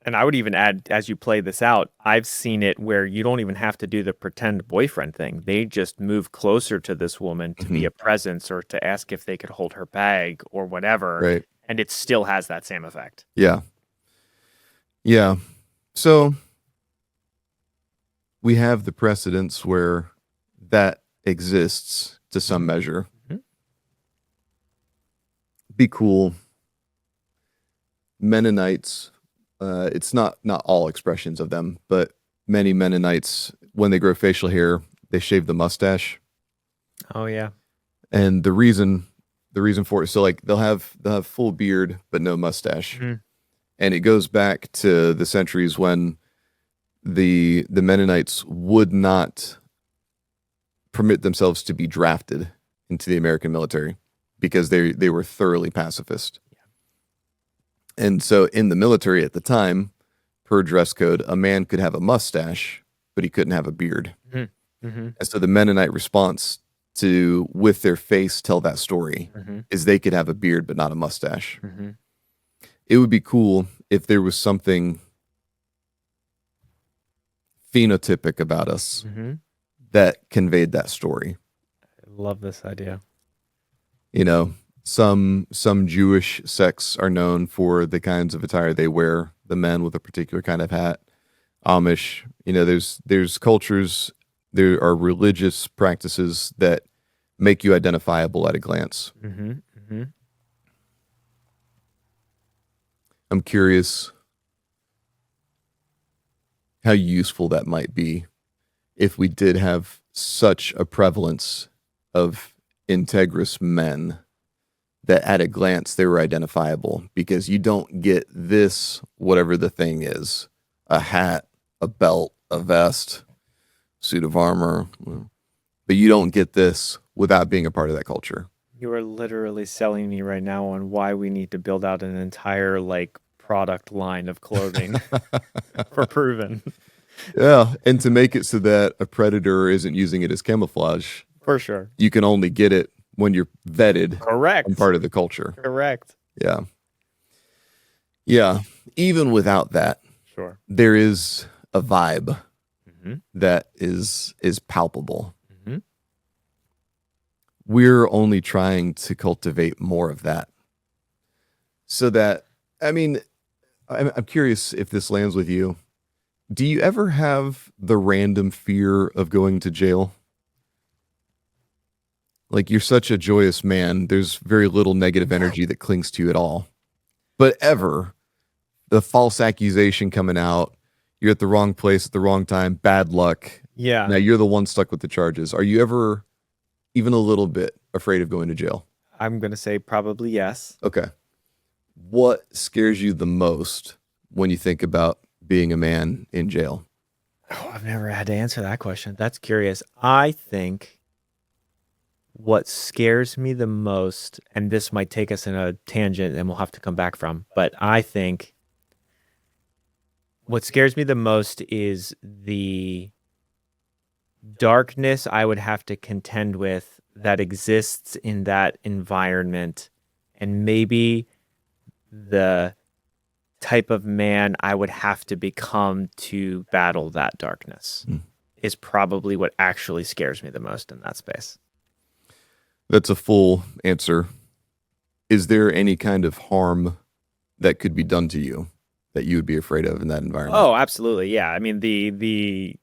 And I would even add, as you play this out, I've seen it where you don't even have to do the pretend boyfriend thing. They just move closer to this woman to be Mhm. a presence or to ask if they could hold her bag or whatever. Right. And it still has that same effect. Yeah. Yeah. So we have the precedents where that exists to some measure. Mhm. Be cool. Mennonites, it's not all expressions of them, but many Mennonites, when they grow facial hair, they shave the mustache. Oh, yeah. And the reason for it, so like they'll have full beard but no mustache. Mhm. And it goes back to the centuries when the Mennonites would not permit themselves to be drafted into the American military because they were thoroughly pacifist. And so in the military at the time, per dress code, a man could have a mustache, but he couldn't have a beard. Mhm. Mhm. And so the Mennonite response to with their face tell that story Mhm. is they could have a beard but not a mustache. Mhm. It would be cool if there was something phenotypic about us Mm-hmm. that conveyed that story. I love this idea. You know, some Jewish sects are known for the kinds of attire they wear, the men with a particular kind of hat. Amish, there's cultures, there are religious practices that make you identifiable at a glance. Mm-hmm. Mm-hmm. I'm curious how useful that might be if we did have such a prevalence of integrous men that at a glance they were identifiable, because you don't get this, whatever the thing is, a hat, a belt, a vest, suit of armor, but you don't get this without being a part of that culture. You are literally selling me right now on why we need to build out an entire like product line of clothing for Proven. Yeah, and to make it so that a predator isn't using it as camouflage, For sure. you can only get it when you're vetted and Correct. part of the culture. Correct. Yeah. Yeah. Even without that, Sure. there is a vibe Mm-hmm. that is palpable. Mm-hmm. We're only trying to cultivate more of that. So that, I mean, I'm curious if this lands with you. Do you ever have the random fear of going to jail? Like, you're such a joyous man, there's very little negative energy that clings to you at all. But ever, the false accusation coming out, you're at the wrong place at the wrong time, bad luck. Yeah. Now you're the one stuck with the charges. Are you ever even a little bit afraid of going to jail? I'm going to say probably yes. Okay. What scares you the most when you think about being a man in jail? Oh, I've never had to answer that question. That's curious. I think what scares me the most, and this might take us in a tangent and we'll have to come back from, but I think what scares me the most is the darkness I would have to contend with that exists in that environment, and maybe the type of man I would have to become to battle that darkness is probably what actually scares me the most in that space. That's a full answer. Is there any kind of harm that could be done to you that you would be afraid of in that environment? Oh, absolutely. Yeah. I mean, the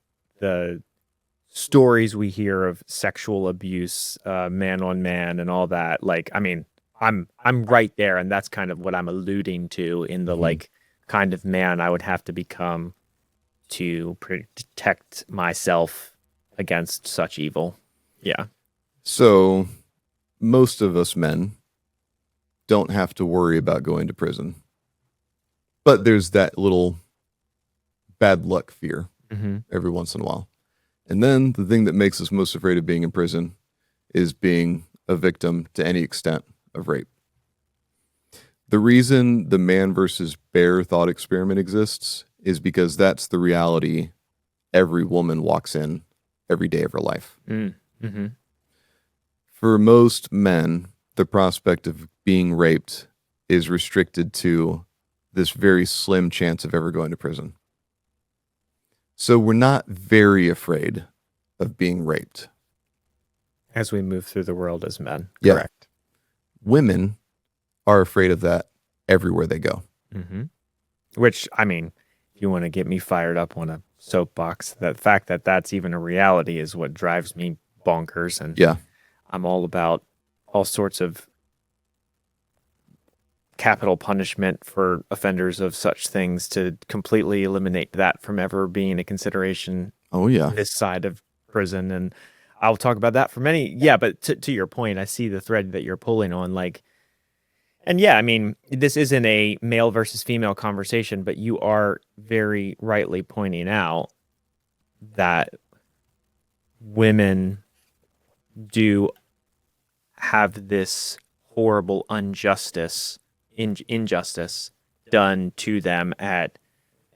stories we hear of sexual abuse, man on man and all that, like, I mean, I'm right there, and that's kind of what I'm alluding to in the like kind of man I would have to become to protect myself against such evil. Yeah. So most of us men don't have to worry about going to prison. But there's that little bad luck fear every once in a while. And then the thing that makes us most afraid of being in prison is being a victim to any extent of rape. The reason the man versus bear thought experiment exists is because that's the reality every woman walks in every day of her life. Mm-hmm. For most men, the prospect of being raped is restricted to this very slim chance of ever going to prison. So we're not very afraid of being raped. As we move through the world as men. Yeah. Correct. Women are afraid of that everywhere they go. Mm-hmm. Which, I mean, if you want to get me fired up on a soapbox, the fact that that's even a reality is what drives me bonkers. And Yeah. I'm all about all sorts of capital punishment for offenders of such things to completely eliminate that from ever being a consideration Oh, yeah. this side of prison. And I'll talk about that for many. Yeah, but to your point, I see the thread that you're pulling on. Like, and yeah, I mean, this isn't a male versus female conversation, but you are very rightly pointing out that women do have this horrible injustice done to them at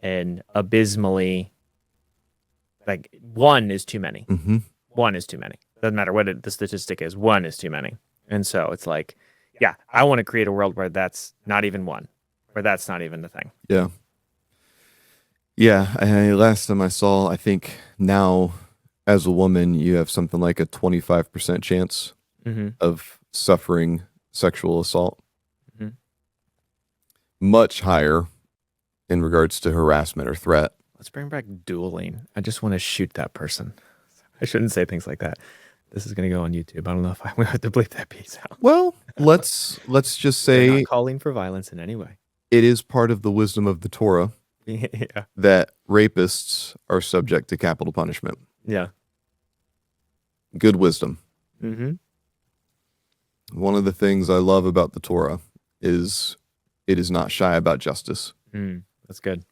an abysmally, like, one is too many. Mm-hmm. One is too many. Doesn't matter what the statistic is. One is too many. And so it's like, yeah, I want to create a world where that's not even one, where that's not even the thing. Yeah. Yeah, last time I saw, I think now as a woman, you have something like a 25% chance Mm-hmm. of suffering sexual assault, Mm-hmm. much higher in regards to harassment or threat. Let's bring back dueling. I just want to shoot that person. I shouldn't say things like that. This is going to go on YouTube. I don't know if we have to bleep that piece out. Well, let's just We're not say calling for violence in any way. it is part of the wisdom of the Torah Yeah. that rapists are subject to capital punishment. Yeah. Good wisdom. Mm-hmm. One of the things I love about the Torah is it is not shy about justice That's good.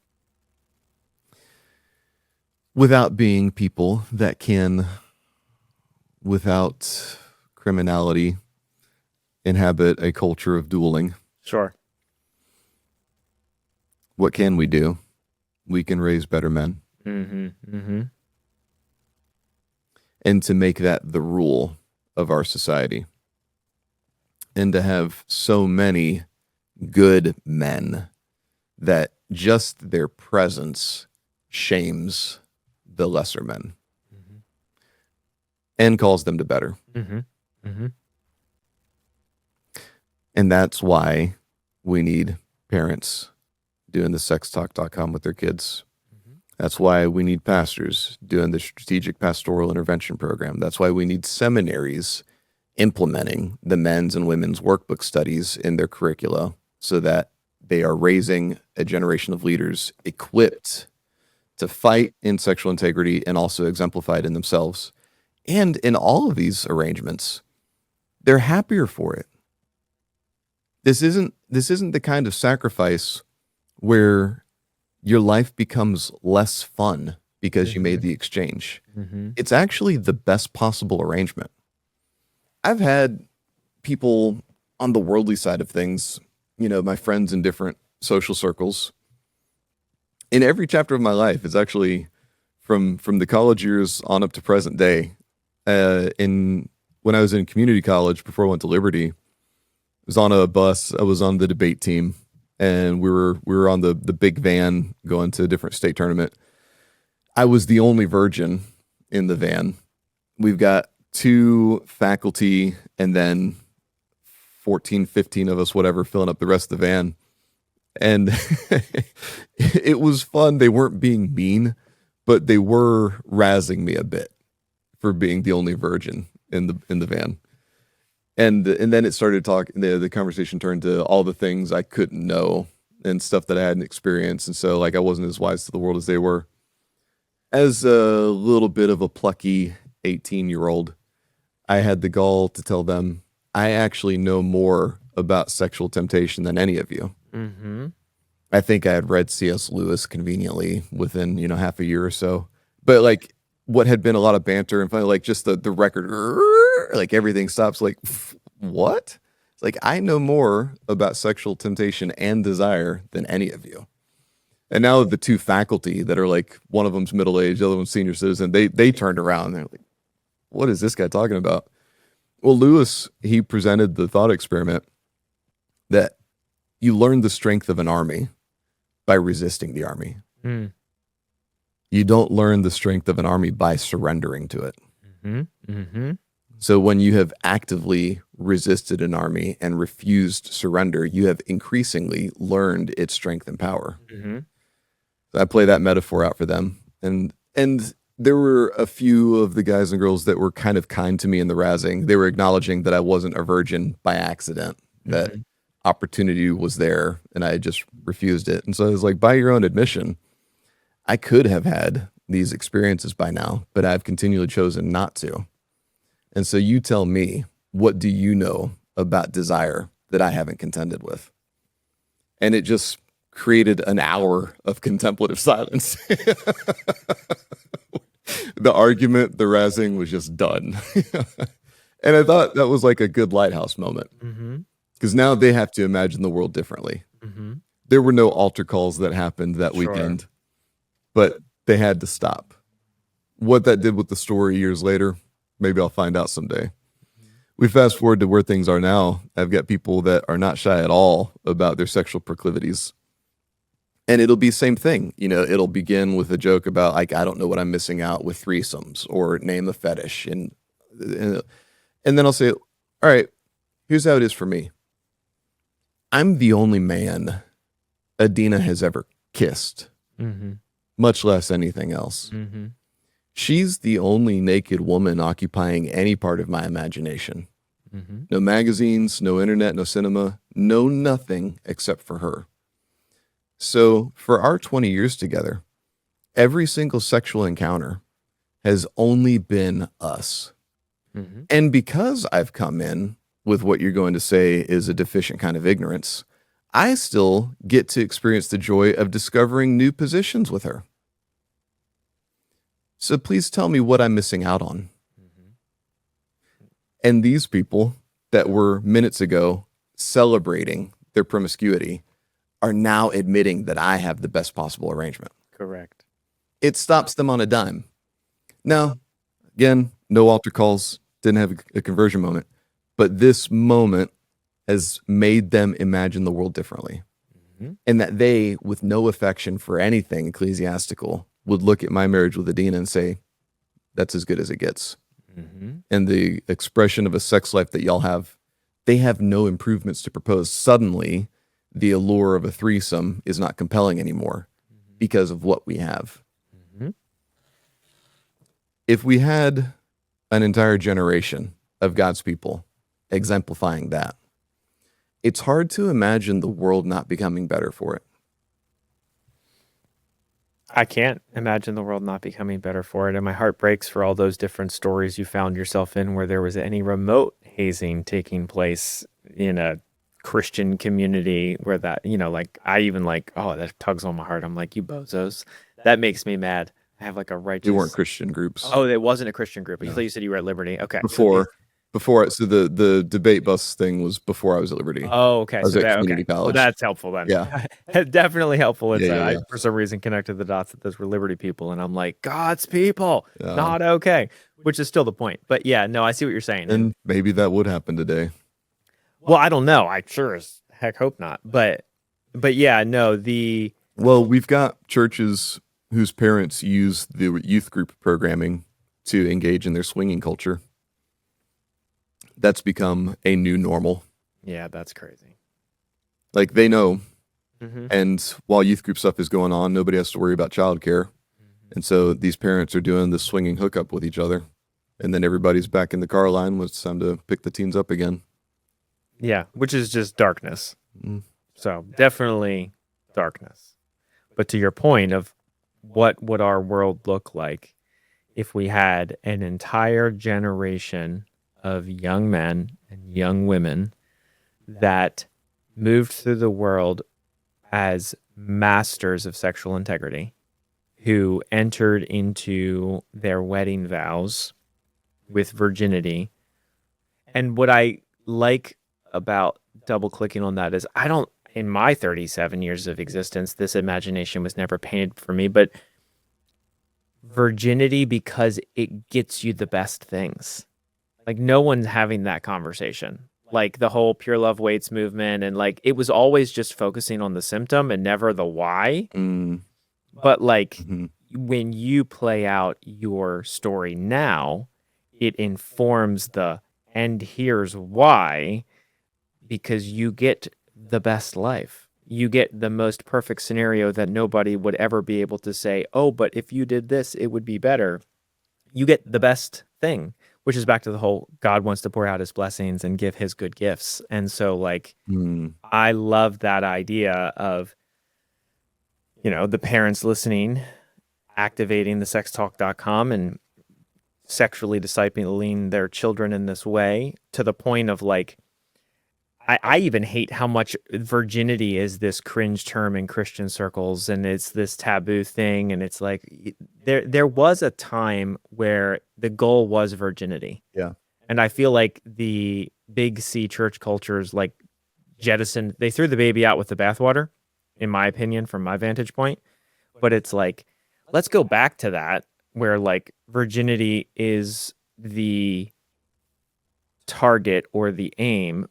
without being people that can, without criminality, inhabit a culture of dueling. Sure. What can we do? We can raise better men. Mm-hmm. Mm-hmm. And to make that the rule of our society. And to have so many good men that just their presence shames the lesser men and calls them to better. Mm-hmm. Mm-hmm. And that's why we need parents doing the sextalk.com with their kids. That's why we need pastors doing the strategic pastoral intervention program. That's why we need seminaries implementing the men's and women's workbook studies in their curricula so that they are raising a generation of leaders equipped to fight in sexual integrity and also exemplified in themselves. And in all of these arrangements, they're happier for it. This isn't the kind of sacrifice where your life becomes less fun because you made the exchange. Mm-hmm. It's actually the best possible arrangement. I've had people on the worldly side of things, my friends in different social circles. In every chapter of my life, it's actually from the college years on up to present day. When I was in community college before I went to Liberty, I was on a bus. I was on the debate team, and we were on the big van going to a different state tournament. I was the only virgin in the van. We've got 2 faculty and then 14, 15 of us, whatever, filling up the rest of the van. And it was fun. They weren't being mean, but they were razzing me a bit for being the only virgin in the van. And then it started talking. The conversation turned to all the things I couldn't know and stuff that I hadn't experienced, and so I wasn't as wise to the world as they were. As a little bit of a plucky 18-year-old, I had the gall to tell them I actually know more about sexual temptation than any of you. Mm-hmm. I think I had read C.S. Lewis conveniently within half a year or so, but what had been a lot of banter and finally just the record, everything stops. What? It's I know more about sexual temptation and desire than any of you. And now the 2 faculty that are one of them's middle aged, the other one's senior citizen, they turned around and they're like, what is this guy talking about? Well, Lewis, he presented the thought experiment that you learn the strength of an army by resisting the army. Mm. You don't learn the strength of an army by surrendering to it. Mm-hmm. Mm-hmm. So when you have actively resisted an army and refused surrender, you have increasingly learned its strength and power. Mm-hmm. So I play that metaphor out for them. And there were a few of the guys and girls that were kind of kind to me in the razzing. They were acknowledging that I wasn't a virgin by accident, that opportunity was there and I had just refused it. And so I was like, by your own admission, I could have had these experiences by now, but I've continually chosen not to. And so you tell me, what do you know about desire that I haven't contended with? And it just created an hour of contemplative silence. The argument, the razzing was just done. And I thought that was a good lighthouse moment. Because now they have to imagine the world differently. Mm-hmm. There were no altar calls that happened that Sure. weekend, but they had to stop. What that did with the story years later, maybe I'll find out someday. We fast forward to where things are now. I've got people that are not shy at all about their sexual proclivities. And it'll be same thing. It'll begin with a joke about like, I don't know what I'm missing out with threesomes or name a fetish. And then I'll say, all right, here's how it is for me. I'm the only man Adina has ever kissed, much less anything else. She's the only naked woman occupying any part of my imagination. No magazines, no internet, no cinema, no nothing except for her. So for our 20 years together, every single sexual encounter has only been us. And because I've come in with what you're going to say is a deficient kind of ignorance, I still get to experience the joy of discovering new positions with her. So please tell me what I'm missing out on. And these people that were minutes ago celebrating their promiscuity are now admitting that I have the best possible arrangement. Correct. It stops them on a dime. Now, again, no altar calls, didn't have a conversion moment, but this moment has made them imagine the world differently. And that they, with no affection for anything ecclesiastical, would look at my marriage with Adina and say, that's as good as it gets. And the expression of a sex life that y'all have, they have no improvements to propose. Suddenly, the allure of a threesome is not compelling anymore because of what we have. If we had an entire generation of God's people exemplifying that, it's hard to imagine the world not becoming better for it. I can't imagine the world not becoming better for it. And my heart breaks for all those different stories you found yourself in where there was any remote hazing taking place in a Christian community where that, I even oh, that tugs on my heart. I'm like, you bozos. That makes me mad. I have like a righteous. They weren't Christian groups. Oh, it wasn't a Christian group. I thought you said you were at Liberty. Okay. So the debate bus thing was before I was at Liberty. Oh, okay. I was at community college. Well, that's helpful then. Yeah. Definitely helpful insight. Yeah. I, for some reason, connected the dots that those were Liberty people, and I'm like, God's people, Yeah. not okay, which is still the point. But yeah, no, I see what you're saying. And maybe that would happen today. Well, I don't know. I sure as heck hope not. But yeah, no, Well, we've got churches whose parents use the youth group programming to engage in their swinging culture. That's become a new normal. Yeah, that's crazy. Like they know. And while youth group stuff is going on, nobody has to worry about childcare. And so these parents are doing the swinging hookup with each other. And then everybody's back in the car line when it's time to pick the teens up again. Yeah, which is just darkness. So definitely darkness. But to your point of what would our world look like if we had an entire generation of young men and young women that moved through the world as masters of sexual integrity, who entered into their wedding vows with virginity. And what I like about double clicking on that is in my 37 years of existence, this imagination was never painted for me, but virginity because it gets you the best things. Like no one's having that conversation. Like the whole pure love waits movement, and like it was always just focusing on the symptom and never the why. But like when you play out your story now, it informs the and here's why, because you get the best life. You get the most perfect scenario that nobody would ever be able to say, oh, but if you did this, it would be better. You get the best thing, which is back to the whole God wants to pour out his blessings and give his good gifts. And so like, I love that idea of, the parents listening, activating the sextalk.com and sexually discipling their children in this way to the point of like, I even hate how much virginity is this cringe term in Christian circles, and it's this taboo thing. And it's like there was a time where the goal was virginity. Yeah. And I feel like the big C church cultures like jettisoned, they threw the baby out with the bathwater, in my opinion, from my vantage point. But it's like, let's go back to that where like virginity is the target or the aim,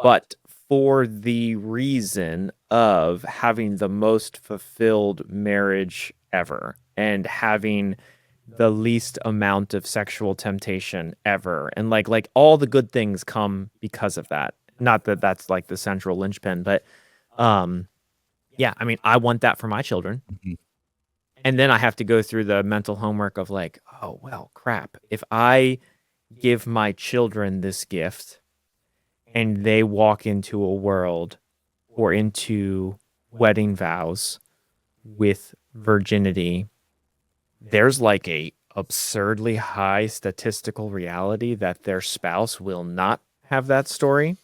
but for the reason of having the most fulfilled marriage ever and having the least amount of sexual temptation ever. And like all the good things come because of that. Not that that's like the central linchpin, but um yeah, I mean, I want that for my children. Mhm. And then I have to go through the mental homework of like, oh, well, crap. If I give my children this gift and they walk into a world or into wedding vows with virginity, there's like a absurdly high statistical reality that their spouse will not have that story.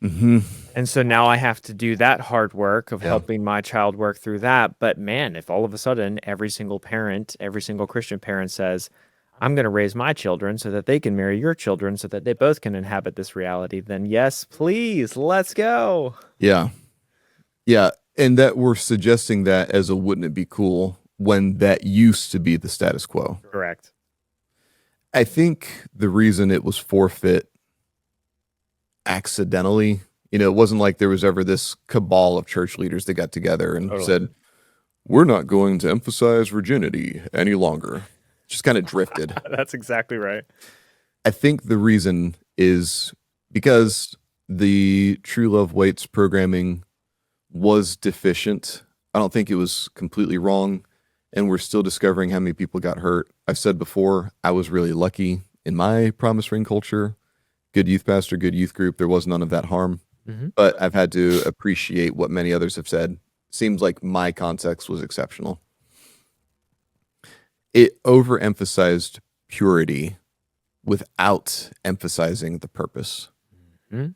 Mhm. And so now I have to do that hard work of Yeah. helping my child work through that. But man, if all of a sudden every single parent, every single Christian parent says, I'm going to raise my children so that they can marry your children so that they both can inhabit this reality, then yes, please, let's go. Yeah. Yeah. And that we're suggesting that as a wouldn't it be cool when that used to be the status quo. Correct. I think the reason it was forfeit accidentally, it wasn't like there was ever this cabal of church leaders that got together and Totally. said, we're not going to emphasize virginity any longer. Just kind of drifted. That's exactly right. I think the reason is because the True Love Waits programming was deficient. I don't think it was completely wrong, and we're still discovering how many people got hurt. I've said before, I was really lucky in my Promise Ring culture. Good youth pastor, good youth group. There was none of that harm. Mm-hmm. But I've had to appreciate what many others have said. Seems like my context was exceptional. It overemphasized purity without emphasizing the purpose. Mm-hmm.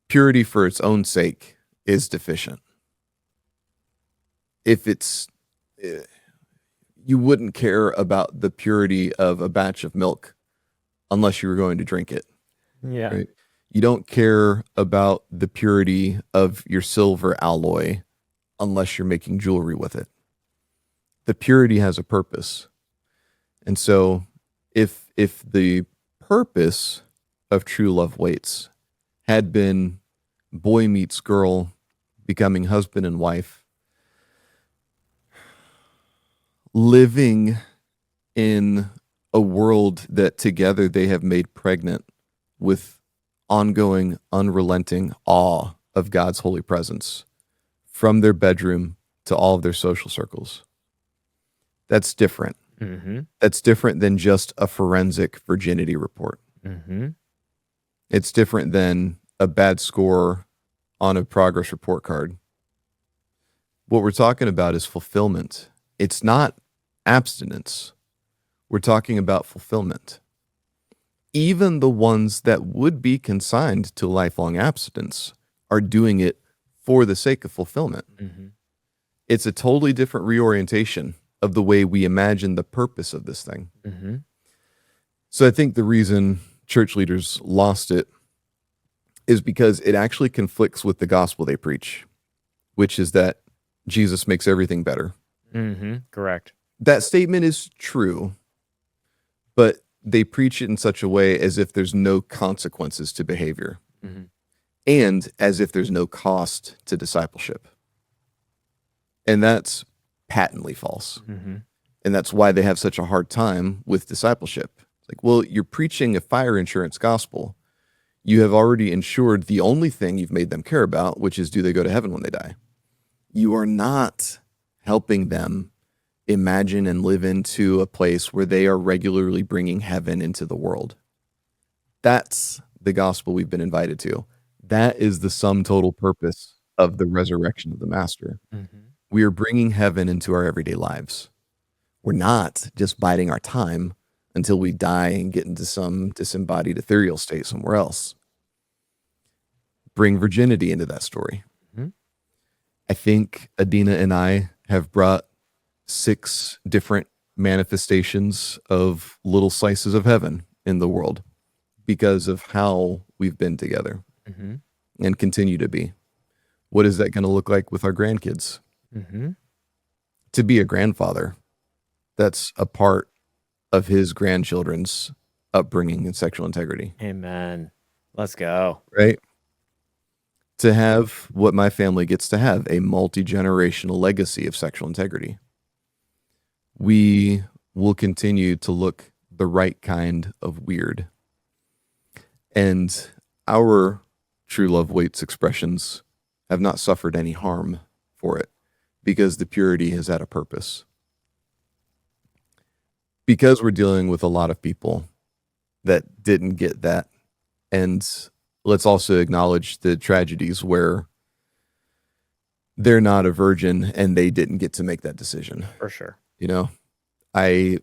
Purity for its own sake is deficient. If it's, you wouldn't care about the purity of a batch of milk unless you were going to drink it. Yeah. Right? You don't care about the purity of your silver alloy unless you're making jewelry with it. The purity has a purpose. And so if the purpose of True Love Waits had been boy meets girl becoming husband and wife, living in a world that together they have made pregnant with ongoing, unrelenting awe of God's holy presence from their bedroom to all of their social circles. That's different. Mm-hmm. That's different than just a forensic virginity report. Mm-hmm. It's different than a bad score on a progress report card. What we're talking about is fulfillment. It's not abstinence. We're talking about fulfillment. Even the ones that would be consigned to lifelong abstinence are doing it for the sake of fulfillment. Mm-hmm. It's a totally different reorientation of the way we imagine the purpose of this thing. Mm-hmm. So I think the reason church leaders lost it is because it actually conflicts with the gospel they preach, which is that Jesus makes everything better. Mm-hmm. Correct. That statement is true, but they preach it in such a way as if there's no consequences to behavior Mm-hmm. and as if there's no cost to discipleship. And that's patently false. Mm-hmm. And that's why they have such a hard time with discipleship. It's like, well, you're preaching a fire insurance gospel. You have already insured the only thing you've made them care about, which is do they go to heaven when they die? You are not helping them imagine and live into a place where they are regularly bringing heaven into the world. That's the gospel we've been invited to. That is the sum total purpose of the resurrection of the Master. Mm-hmm. We are bringing heaven into our everyday lives. We're not just biding our time until we die and get into some disembodied ethereal state somewhere else. Bring virginity into that story. Mm-hmm. I think Adina and I have brought 6 different manifestations of little slices of heaven in the world because of how we've been together Mm-hmm. and continue to be. What is that going to look like with our grandkids? Mm-hmm. To be a grandfather, that's a part of his grandchildren's upbringing and sexual integrity, Amen. Let's go. right? to have what my family gets to have, a multi-generational legacy of sexual integrity. We will continue to look the right kind of weird. And our true love waits expressions have not suffered any harm for it because the purity has had a purpose. Because we're dealing with a lot of people that didn't get that. And let's also acknowledge the tragedies where they're not a virgin and they didn't get to make that decision. For sure. You know, I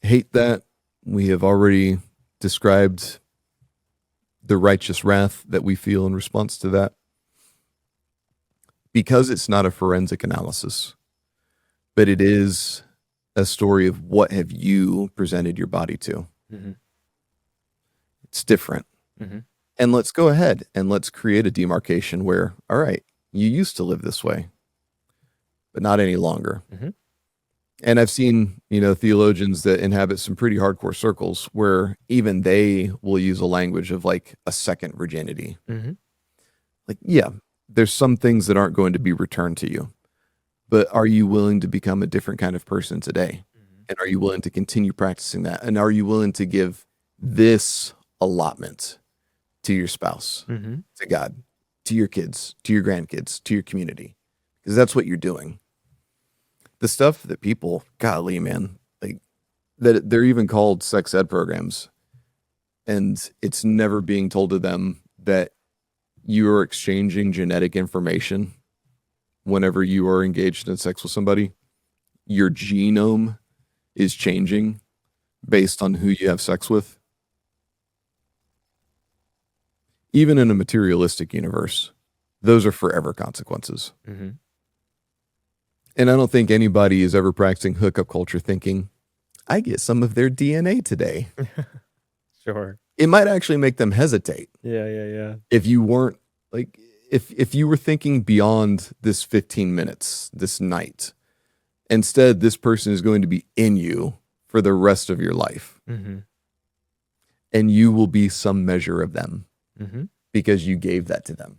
hate that. We have already described the righteous wrath that we feel in response to that. Because it's not a forensic analysis, but it is a story of what have you presented your body to. Mm-hmm. It's different. Mm-hmm. And let's go ahead and let's create a demarcation where, all right, you used to live this way, but not any longer. Mm-hmm. And I've seen, theologians that inhabit some pretty hardcore circles where even they will use a language of like a second virginity. Mm-hmm. Like, yeah, there's some things that aren't going to be returned to you, but are you willing to become a different kind of person today? Mm-hmm. And are you willing to continue practicing that? And are you willing to give this allotment to your spouse, Mm-hmm. to God, to your kids, to your grandkids, to your community? Because that's what you're doing. The stuff that people, golly, man, like that they're even called sex ed programs. And it's never being told to them that you are exchanging genetic information whenever you are engaged in sex with somebody. Your genome is changing based on who you have sex with. Even in a materialistic universe, those are forever consequences. Mm-hmm. And I don't think anybody is ever practicing hookup culture thinking, I get some of their DNA today. Sure. It might actually make them hesitate. Yeah. If you weren't like, if you were thinking beyond this 15 minutes, this night, instead, this person is going to be in you for the rest of your life. Mm-hmm. And you will be some measure of them Mm-hmm. because you gave that to them.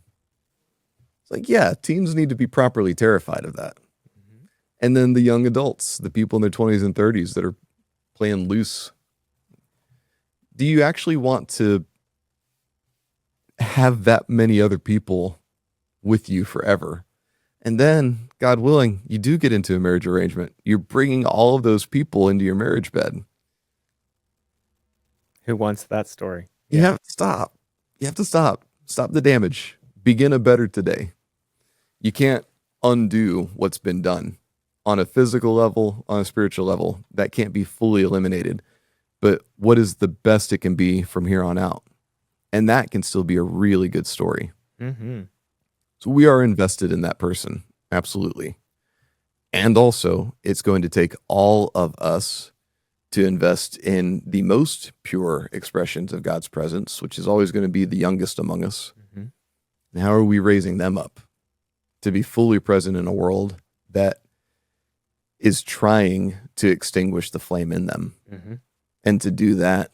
It's like, yeah, teens need to be properly terrified of that. Mm-hmm. And then the young adults, the people in their 20s and 30s that are playing loose. Do you actually want to have that many other people with you forever? And then, God willing, you do get into a marriage arrangement. You're bringing all of those people into your marriage bed. Who wants that story? You have to stop. You have to stop. Stop the damage. Begin a better today. You can't undo what's been done on a physical level, on a spiritual level. That can't be fully eliminated. But what is the best it can be from here on out? And that can still be a really good story. Mm-hmm. So we are invested in that person. Absolutely. And also, it's going to take all of us to invest in the most pure expressions of God's presence, which is always going to be the youngest among us. Mm-hmm. And how are we raising them up to be fully present in a world that is trying to extinguish the flame in them? Mm-hmm. And to do that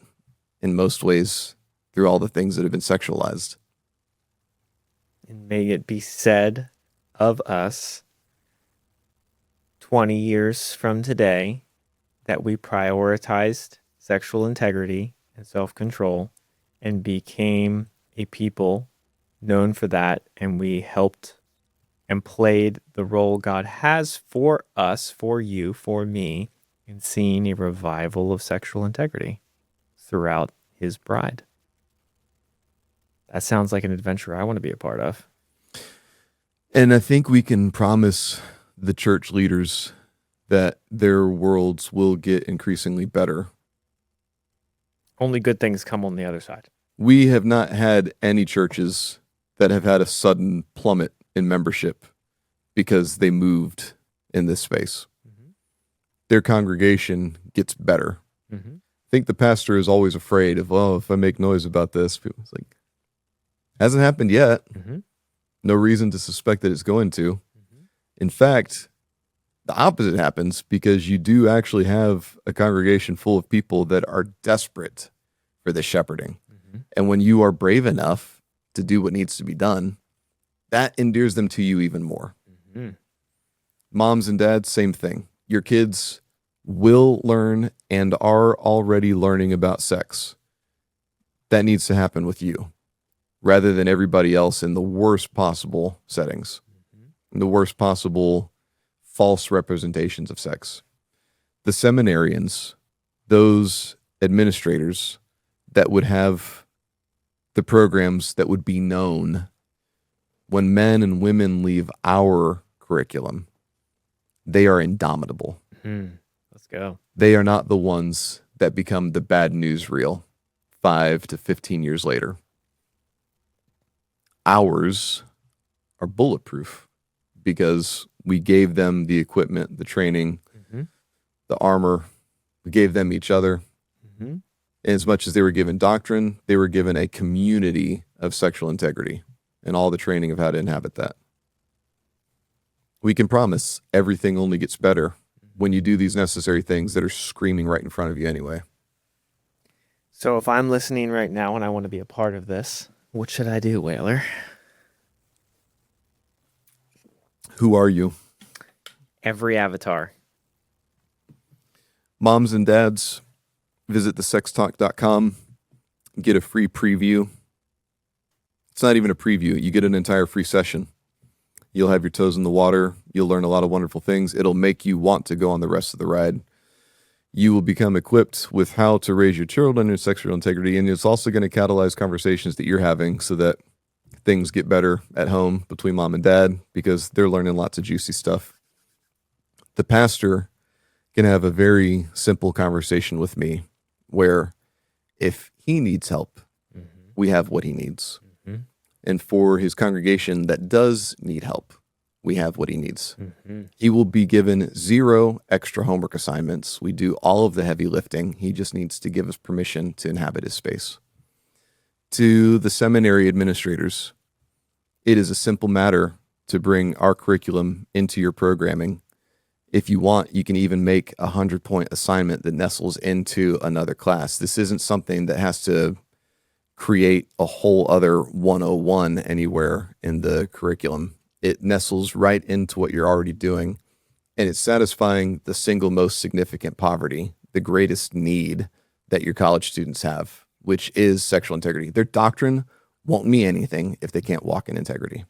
in most ways through all the things that have been sexualized. And may it be said of us 20 years from today that we prioritized sexual integrity and self-control and became a people known for that, and we helped and played the role God has for us, for you, for me, in seeing a revival of sexual integrity throughout his bride. That sounds like an adventure I want to be a part of. And I think we can promise the church leaders that their worlds will get increasingly better. Only good things come on the other side. We have not had any churches that have had a sudden plummet in membership because they moved in this space. Mm-hmm. Their congregation gets better. Mm-hmm. I think the pastor is always afraid of, well, if I make noise about this, people, it's like, hasn't happened yet. Mm-hmm. No reason to suspect that it's going to. Mm-hmm. In fact, the opposite happens because you do actually have a congregation full of people that are desperate for the shepherding. Mm-hmm. And when you are brave enough to do what needs to be done, That endears them to you even more. Mm-hmm. Moms and dads, same thing. Your kids will learn and are already learning about sex. That needs to happen with you rather than everybody else in the worst possible settings, in the worst possible false representations of sex. The seminarians, those administrators that would have the programs that would be known when men and women leave our curriculum, they are indomitable. Mm-hmm. Let's go. They are not the ones that become the bad news reel 5 to 15 years later. Ours are bulletproof because we gave them the equipment, the training, Mm-hmm. the armor. We gave them each other. Mm-hmm. As much as they were given doctrine, they were given a community of sexual integrity and all the training of how to inhabit that. We can promise everything only gets better when you do these necessary things that are screaming right in front of you anyway. So if I'm listening right now and I want to be a part of this, what should I do, Wailer? Who are you? Every avatar. Moms and dads, visit thesextalk.com, get a free preview. It's not even a preview. You get an entire free session. You'll have your toes in the water. You'll learn a lot of wonderful things. It'll make you want to go on the rest of the ride. You will become equipped with how to raise your children in sexual integrity, and it's also going to catalyze conversations that you're having so that things get better at home between mom and dad because they're learning lots of juicy stuff. The pastor can have a very simple conversation with me where if he needs help, we have what he needs. Mm-hmm. And for his congregation that does need help, we have what he needs. Mm-hmm. He will be given 0 extra homework assignments. We do all of the heavy lifting. He just needs to give us permission to inhabit his space. To the seminary administrators, it is a simple matter to bring our curriculum into your programming. If you want, you can even make a 100-point assignment that nestles into another class. This isn't something that has to create a whole other 101 anywhere in the curriculum. It nestles right into what you're already doing, and it's satisfying the single most significant poverty, the greatest need that your college students have, which is sexual integrity. Their doctrine won't mean anything if they can't walk in integrity.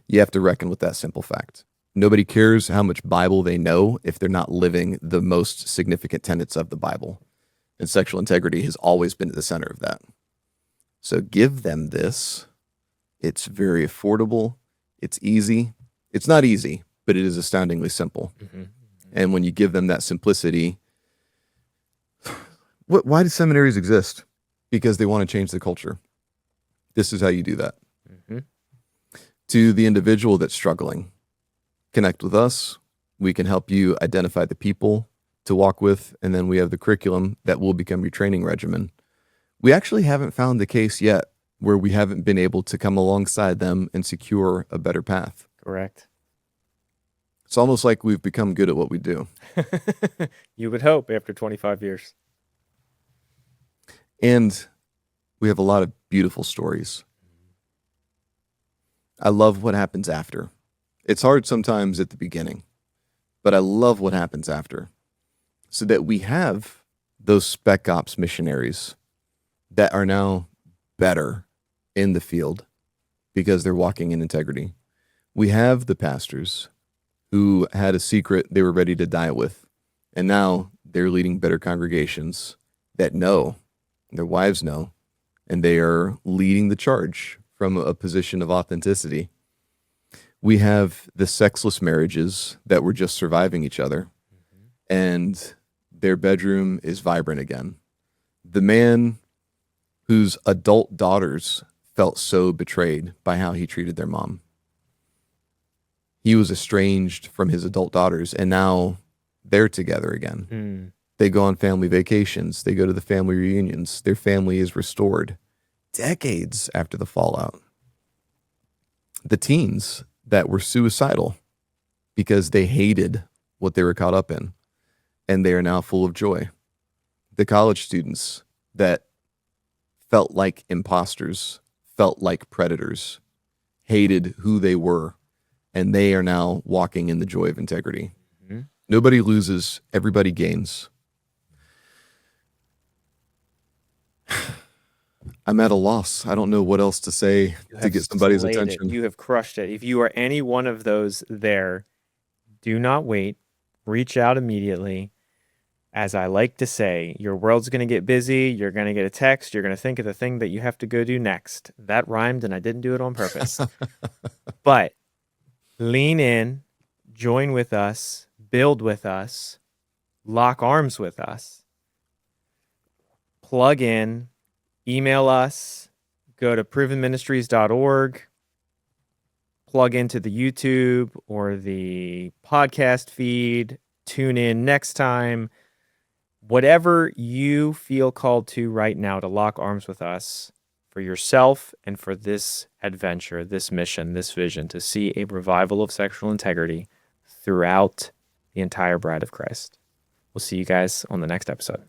You have to reckon with that simple fact. Nobody cares how much Bible they know if they're not living the most significant tenets of the Bible. And sexual integrity has always been at the center of that. So give them this. It's very affordable. It's easy. It's not easy, but it is astoundingly simple. Mm-hmm. And when you give them that simplicity, why do seminaries exist? Because they want to change the culture. This is how you do that. Mm-hmm. To the individual that's struggling, connect with us. We can help you identify the people to walk with, and then we have the curriculum that will become your training regimen. We actually haven't found the case yet where we haven't been able to come alongside them and secure a better path. Correct. It's almost like we've become good at what we do. You would hope after 25 years. And we have a lot of beautiful stories. I love what happens after. It's hard sometimes at the beginning, but I love what happens after. So that we have those spec ops missionaries that are now better in the field because they're walking in integrity. We have the pastors who had a secret they were ready to die with, and now they're leading better congregations that know, their wives know, and they are leading the charge from a position of authenticity. We have the sexless marriages that were just surviving each other, and their bedroom is vibrant again. The man whose adult daughters felt so betrayed by how he treated their mom. He was estranged from his adult daughters, and now they're together again. Mm. They go on family vacations. They go to the family reunions. Their family is restored decades after the fallout. The teens that were suicidal because they hated what they were caught up in, and they are now full of joy. The college students that felt like imposters, felt like predators, hated who they were, and they are now walking in the joy of integrity. Mm-hmm. Nobody loses, everybody gains. I'm at a loss. I don't know what else to say to get somebody's attention. You have crushed it. If you are any one of those there, do not wait. Reach out immediately. As I like to say, your world's going to get busy. You're going to get a text. You're going to think of the thing that you have to go do next. That rhymed, and I didn't do it on purpose. But lean in, join with us, build with us, lock arms with us, plug in, email us, go to provenministries.org, plug into the YouTube or the podcast feed, tune in next time. Whatever you feel called to right now to lock arms with us for yourself and for this adventure, this mission, this vision to see a revival of sexual integrity throughout the entire bride of Christ. We'll see you guys on the next episode.